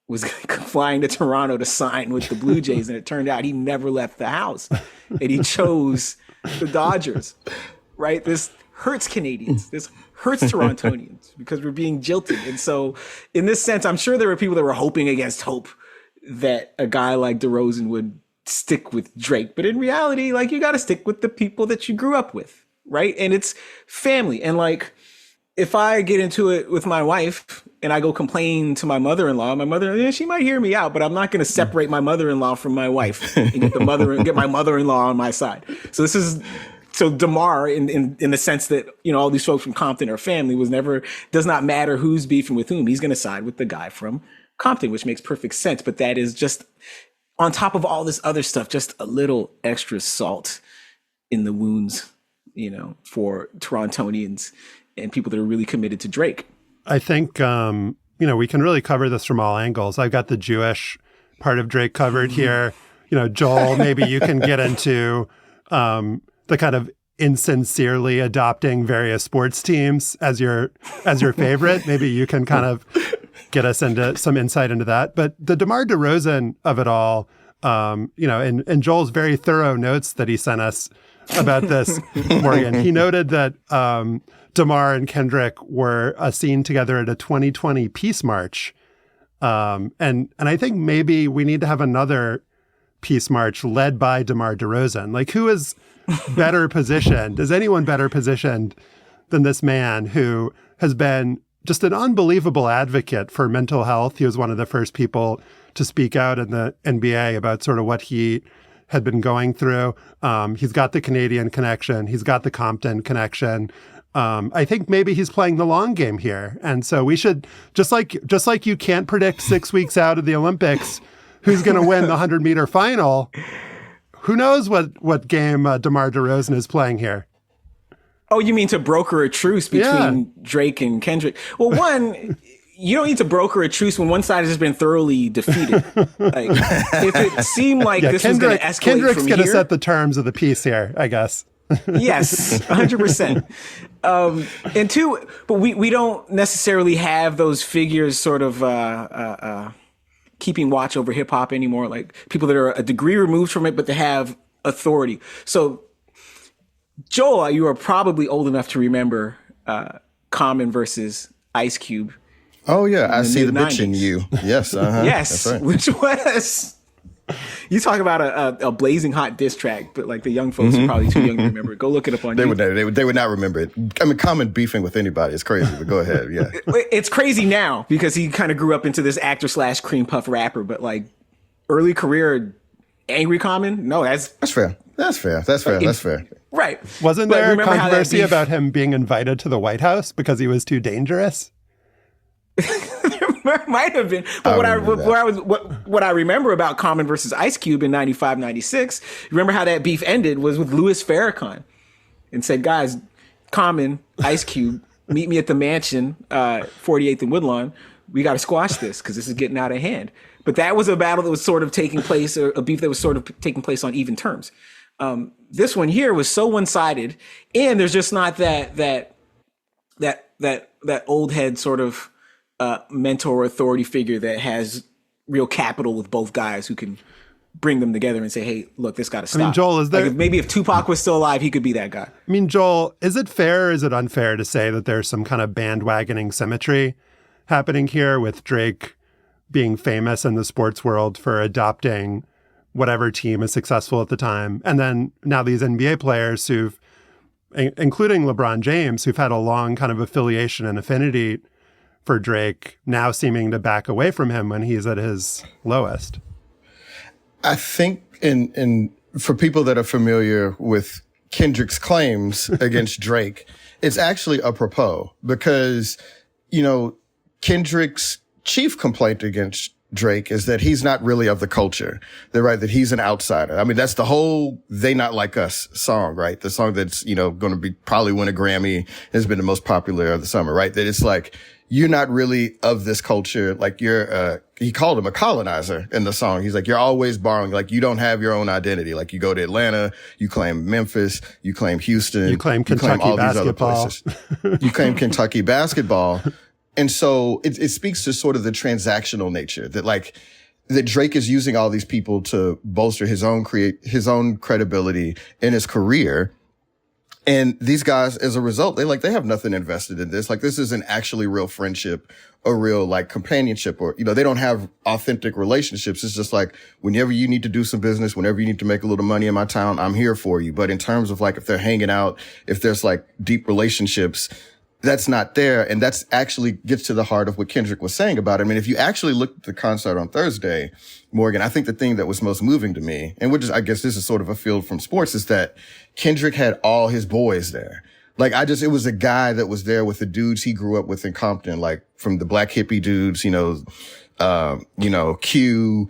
Speaker 11: was flying to Toronto to sign with the Blue Jays, and it turned out he never left the house, and he chose the Dodgers, right? This hurts Canadians. This hurts Torontonians because we're being jilted. And so in this sense, I'm sure there were people that were hoping against hope that a guy like DeRozan would stick with Drake. But in reality, like, you got to stick with the people that you grew up with, right? And it's family. And like, if I get into it with my wife and I go complain to my mother-in-law, she might hear me out, but I'm not going to separate my mother-in-law from my wife and get my mother-in-law on my side. So DeMar, in the sense that, all these folks from Compton are family, does not matter who's beefing with whom. He's going to side with the guy from Compton, which makes perfect sense. But that is just, on top of all this other stuff, just a little extra salt in the wounds, for Torontonians and people that are really committed to Drake.
Speaker 2: I think, we can really cover this from all angles. I've got the Jewish part of Drake covered here. Joel, maybe you can get into the kind of insincerely adopting various sports teams as your favorite. Maybe you can kind of get us into some insight into that. But the DeMar DeRozan of it all, in Joel's very thorough notes that he sent us about this, Morgan, he noted that DeMar and Kendrick were seen together at a 2020 Peace March. And I think maybe we need to have another Peace March led by DeMar DeRozan. Like, who is better positioned? Is anyone better positioned than this man who has been just an unbelievable advocate for mental health? He was one of the first people to speak out in the NBA about sort of what he had been going through. He's got the Canadian connection. He's got the Compton connection. I think maybe he's playing the long game here. And so we should, just like you can't predict 6 weeks out of the Olympics who's going to win the 100-meter final, who knows what game DeMar DeRozan is playing here.
Speaker 11: Oh, you mean to broker a truce between Drake and Kendrick? Well, one, you don't need to broker a truce when one side has been thoroughly defeated. Like, if it seemed like this was going to escalate
Speaker 2: Kendrick's
Speaker 11: from
Speaker 2: going to
Speaker 11: here,
Speaker 2: set the terms of the peace here, I guess.
Speaker 11: Yes, 100%. And two, but we don't necessarily have those figures sort of keeping watch over hip hop anymore. Like people that are a degree removed from it, but they have authority. So, Joel, you are probably old enough to remember Common versus Ice Cube.
Speaker 4: Oh yeah, I see the bitch in you. Yes,
Speaker 11: yes,
Speaker 4: that's right.
Speaker 11: Which was. You talk about a blazing hot diss track, but like the young folks are probably too young to remember it. Go look it up on YouTube.
Speaker 4: They would not remember it. I mean, Common beefing with anybody is crazy, but go ahead. Yeah.
Speaker 11: It's crazy now because he kind of grew up into this actor / cream puff rapper, but like early career angry Common? No, that's
Speaker 4: fair. That's fair.
Speaker 11: Right.
Speaker 2: Wasn't there controversy about him being invited to the White House because he was too dangerous?
Speaker 11: Might have been, but what I remember about Common versus Ice Cube in 95, 96, remember how that beef ended was with Louis Farrakhan and said, guys, Common, Ice Cube, meet me at the mansion, 48th and Woodlawn. We got to squash this because this is getting out of hand. But that was a battle that was sort of taking place, or a beef that was sort of taking place on even terms. This one here was so one-sided, and there's just not that old head sort of mentor or authority figure that has real capital with both guys who can bring them together and say, hey, look, this got to stop.
Speaker 2: I mean, Joel, is there...
Speaker 11: Like maybe if Tupac was still alive, he could be that guy.
Speaker 2: I mean, Joel, is it fair or is it unfair to say that there's some kind of bandwagoning symmetry happening here with Drake being famous in the sports world for adopting whatever team is successful at the time? And then now these NBA players who've, including LeBron James, who've had a long kind of affiliation and affinity for Drake, now seeming to back away from him when he's at his lowest.
Speaker 4: I think in for people that are familiar with Kendrick's claims against Drake, it's actually apropos because, you know, Kendrick's chief complaint against Drake is that he's not really of the culture. They're right, that he's an outsider. I mean, that's the whole They Not Like Us song, right? The song that's, you know, going to be probably win a Grammy, has been the most popular of the summer, right? That it's like, you're not really of this culture. Like you're, he called him a colonizer in the song. He's like, you're always borrowing. Like you don't have your own identity. Like you go to Atlanta, you claim Memphis, you claim Houston,
Speaker 2: you claim Kentucky
Speaker 4: all
Speaker 2: basketball.
Speaker 4: These other places. You claim Kentucky basketball. And so it speaks to sort of the transactional nature that Drake is using all these people to bolster his own credibility in his career. And these guys, as a result, they have nothing invested in this. Like, this isn't actually real friendship or real, like, companionship, or, you know, they don't have authentic relationships. It's just like, whenever you need to do some business, whenever you need to make a little money in my town, I'm here for you. But in terms of, like, if they're hanging out, if there's, like, deep relationships, that's not there. And that's actually gets to the heart of what Kendrick was saying about it. I mean, if you actually looked at the concert on Thursday, Morgan, I think the thing that was most moving to me, and which is, I guess this is sort of a field from sports, is that Kendrick had all his boys there. Like, it was a guy that was there with the dudes he grew up with in Compton, like from the black hippie dudes, Q,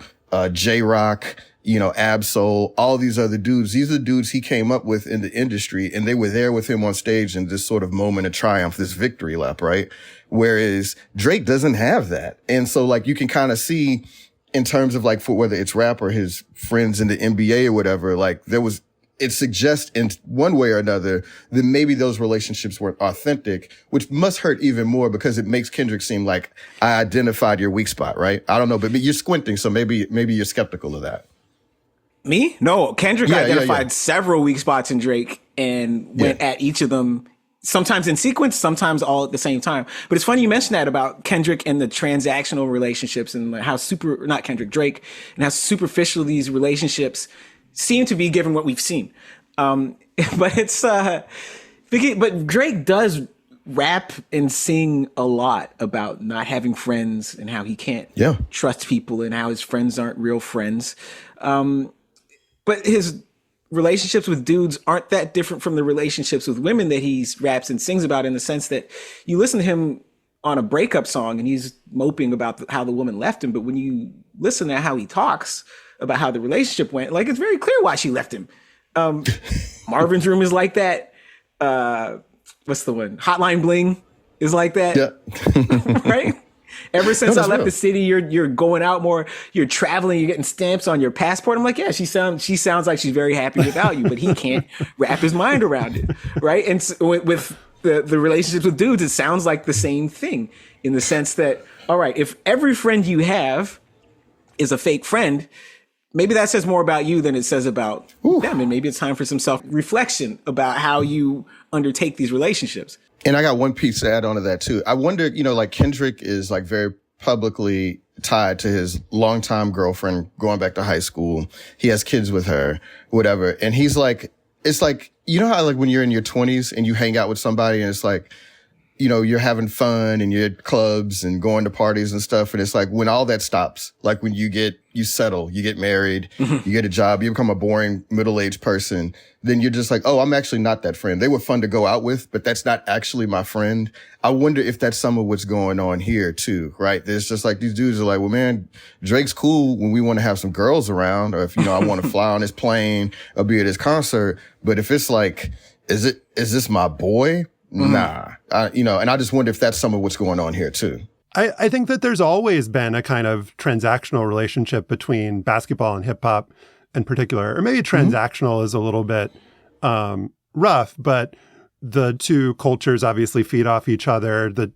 Speaker 4: J-Rock, Ab-Soul, all these other dudes. These are the dudes he came up with in the industry, and they were there with him on stage in this sort of moment of triumph, this victory lap, right? Whereas Drake doesn't have that. And so, like, you can kind of see in terms of, like, for whether it's rap or his friends in the NBA or whatever, like, it suggests in one way or another that maybe those relationships weren't authentic, which must hurt even more because it makes Kendrick seem like I identified your weak spot, right? I don't know, but you're squinting, so maybe you're skeptical of that.
Speaker 11: Me? No, Kendrick identified several weak spots in Drake and went at each of them, sometimes in sequence, sometimes all at the same time. But it's funny you mentioned that about Kendrick and the transactional relationships and how Drake, and how superficial these relationships seem to be given what we've seen. But it's, but Drake does rap and sing a lot about not having friends and how he can't trust people and how his friends aren't real friends. But his relationships with dudes aren't that different from the relationships with women that he raps and sings about, in the sense that you listen to him on a breakup song and he's moping about how the woman left him. But when you listen to how he talks about how the relationship went, like, it's very clear why she left him. Marvin's Room is like that. What's the one? Hotline Bling is like that. Yeah. Right? Ever since I left the city, you're going out more, you're traveling, you're getting stamps on your passport. I'm like, yeah, she sounds like she's very happy without you, but he can't wrap his mind around it, right? And so with the relationships with dudes, it sounds like the same thing, in the sense that, all right, if every friend you have is a fake friend, maybe that says more about you than it says about them. And maybe it's time for some self-reflection about how you undertake these relationships.
Speaker 4: And I got one piece to add on to that too. I wonder, like Kendrick is like very publicly tied to his longtime girlfriend going back to high school. He has kids with her, whatever. And he's like, it's like, you know how like when you're in your 20s and you hang out with somebody and it's like, you're having fun and you're at clubs and going to parties and stuff. And it's like when all that stops, like when you settle, you get married, you get a job, you become a boring middle-aged person, then you're just like, oh, I'm actually not that friend. They were fun to go out with, but that's not actually my friend. I wonder if that's some of what's going on here too, right? There's just like these dudes are like, well, man, Drake's cool when we want to have some girls around, or if, I want to fly on his plane or be at his concert. But if it's like, is this my boy? Nah, and I just wonder if that's some of what's going on here too.
Speaker 2: I think that there's always been a kind of transactional relationship between basketball and hip hop in particular, or maybe transactional is a little bit rough, but the two cultures obviously feed off each other. The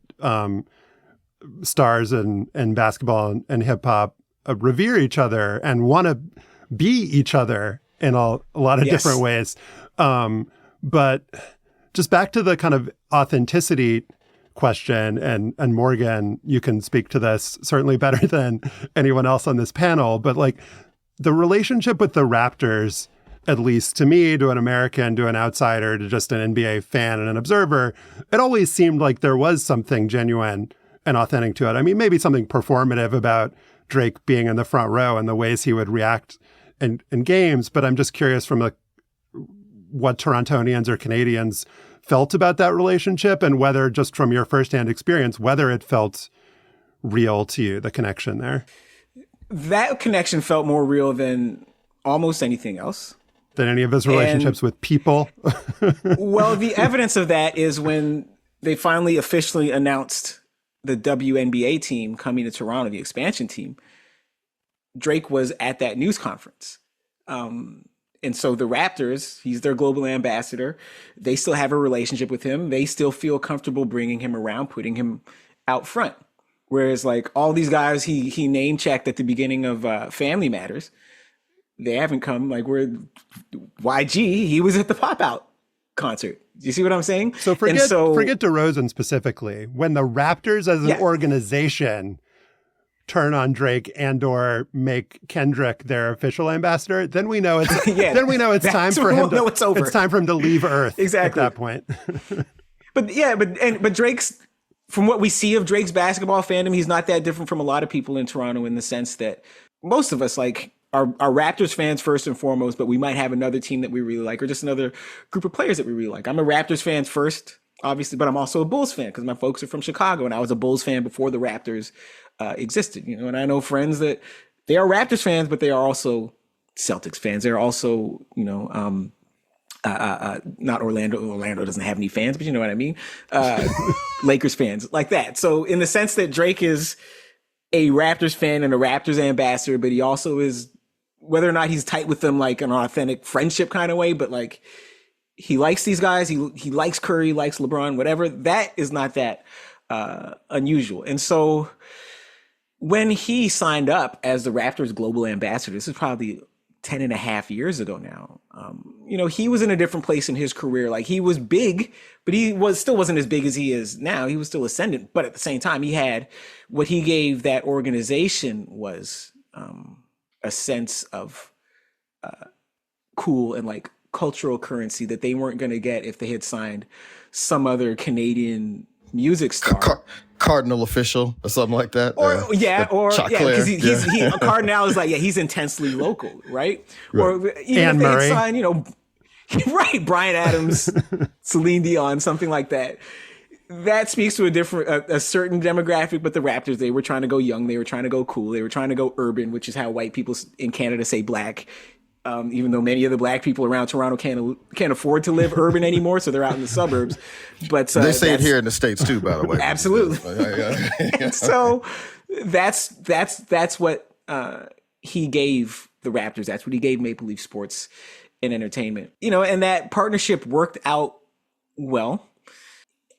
Speaker 2: stars and basketball and hip hop revere each other and want to be each other in a lot of different ways. But just back to the kind of authenticity question, and Morgan, you can speak to this certainly better than anyone else on this panel, but like the relationship with the Raptors, at least to me, to an American, to an outsider, to just an NBA fan and an observer, it always seemed like there was something genuine and authentic to it. I mean, maybe something performative about Drake being in the front row and the ways he would react in games, but I'm just curious from what Torontonians or Canadians felt about that relationship, and whether, just from your firsthand experience, whether it felt real to you, the connection there. That
Speaker 11: connection felt more real than almost anything else.
Speaker 2: Than any of his relationships with people?
Speaker 11: Well, the evidence of that is when they finally officially announced the WNBA team coming to Toronto, the expansion team. Drake was at that news conference. And so the Raptors, he's their global ambassador. They still have a relationship with him. They still feel comfortable bringing him around, putting him out front. Whereas like all these guys he name checked at the beginning of Family Matters, they haven't come. Like YG, he was at the Pop Out concert. Do you see what I'm saying?
Speaker 2: So forget DeRozan specifically. When the Raptors as an organization turn on Drake and or make Kendrick their official ambassador, then we know it's time for him to it's over. It's time for him to leave Earth
Speaker 11: exactly
Speaker 2: at that point.
Speaker 11: but Drake's, from what we see of Drake's basketball fandom, he's not that different from a lot of people in Toronto, in the sense that most of us like are Raptors fans first and foremost, but we might have another team that we really like, or just another group of players that we really like. I'm a Raptors fan first, obviously, but I'm also a Bulls fan because my folks are from Chicago, and I was a Bulls fan before the Raptors existed, and I know friends that they are Raptors fans, but they are also Celtics fans. They're also, not Orlando. Orlando doesn't have any fans, but you know what I mean? Lakers fans, like that. So in the sense that Drake is a Raptors fan and a Raptors ambassador, but he also is, whether or not he's tight with them, like an authentic friendship kind of way, but like he likes these guys. He likes Curry, likes LeBron, whatever. That is not that unusual. And so when he signed up as the Raptors global ambassador, this is probably 10 and a half years ago now, he was in a different place in his career. Like he was big, but he still wasn't as big as he is now. He was still ascendant, but at the same time, he had what he gave that organization was a sense of cool and like cultural currency that they weren't going to get if they had signed some other Canadian music star.
Speaker 4: cardinal official or something like that.
Speaker 11: Because he a cardinal is like, he's intensely local, right? Or even
Speaker 2: Anne
Speaker 11: if they
Speaker 2: Murray.
Speaker 11: sign, right, Bryan Adams, Celine Dion, something like that. That speaks to a certain demographic, but the Raptors, they were trying to go young, they were trying to go cool, they were trying to go urban, which is how white people in Canada say black. Even though many of the black people around Toronto can't afford to live urban anymore, so they're out in the suburbs. But
Speaker 4: they say it here in the States too, by the way.
Speaker 11: Absolutely. So that's what he gave the Raptors. That's what he gave Maple Leaf Sports and Entertainment. And that partnership worked out well.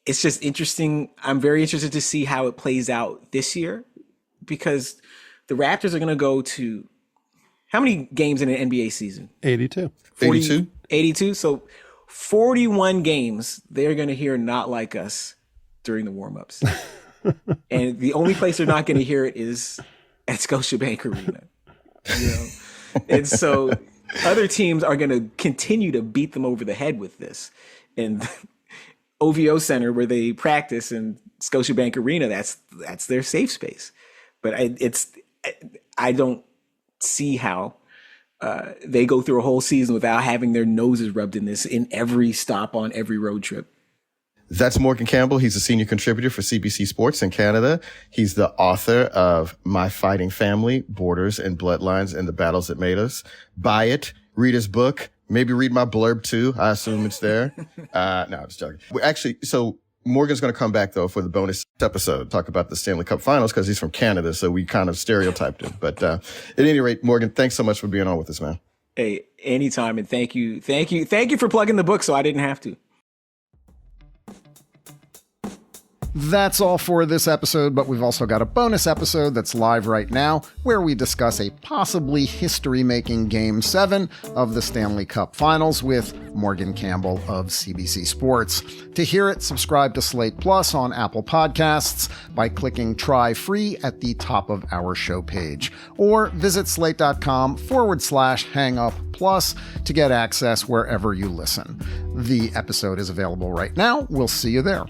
Speaker 11: It's just interesting. I'm very interested to see how it plays out this year, because the Raptors are going to go to how many games in an NBA season?
Speaker 2: 82.
Speaker 11: 82. So 41 games they're going to hear "Not Like Us" during the warm-ups. And the only place they're not going to hear it is at Scotiabank Arena. And so other teams are going to continue to beat them over the head with this. And OVO Center, where they practice, and Scotiabank Arena, that's their safe space. But I don't see how they go through a whole season without having their noses rubbed in this in every stop on every road trip.
Speaker 4: That's Morgan Campbell. He's a senior contributor for CBC Sports in Canada. He's the author of My Fighting Family, Borders and Bloodlines and the Battles That Made Us. Buy it. Read his book. Maybe read my blurb too. I assume it's there. No, I'm just joking. Actually, so Morgan's going to come back, though, for the bonus episode, talk about the Stanley Cup Finals, because he's from Canada, so we kind of stereotyped him. But at any rate, Morgan, thanks so much for being on with us, man.
Speaker 11: Hey, anytime, and thank you for plugging the book so I didn't have to.
Speaker 3: That's all for this episode, but we've also got a bonus episode that's live right now where we discuss a possibly history-making Game 7 of the Stanley Cup Finals with Morgan Campbell of CBC Sports. To hear it, subscribe to Slate Plus on Apple Podcasts by clicking Try Free at the top of our show page, or visit slate.com/hangup+ to get access wherever you listen. The episode is available right now. We'll see you there.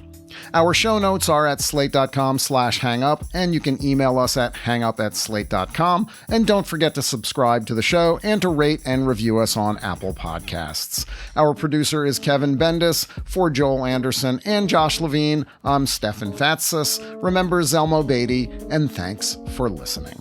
Speaker 3: Our show notes are at slate.com/hangup, and you can email us at hangup@slate.com. And don't forget to subscribe to the show and to rate and review us on Apple Podcasts. Our producer is Kevin Bendis. For Joel Anderson and Josh Levin, I'm Stefan Fatsis. Remember Zelmo Beatty, and thanks for listening.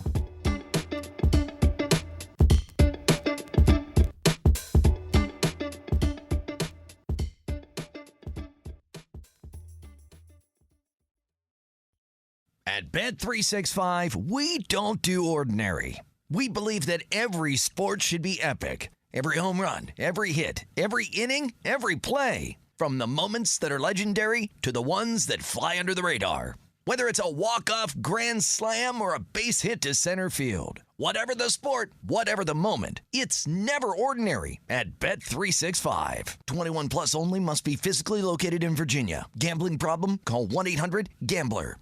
Speaker 1: At Bet365, we don't do ordinary. We believe that every sport should be epic. Every home run, every hit, every inning, every play. From the moments that are legendary to the ones that fly under the radar. Whether it's a walk-off grand slam or a base hit to center field. Whatever the sport, whatever the moment, it's never ordinary at Bet365. 21 plus only. Must be physically located in Virginia. Gambling problem? Call 1-800-GAMBLER.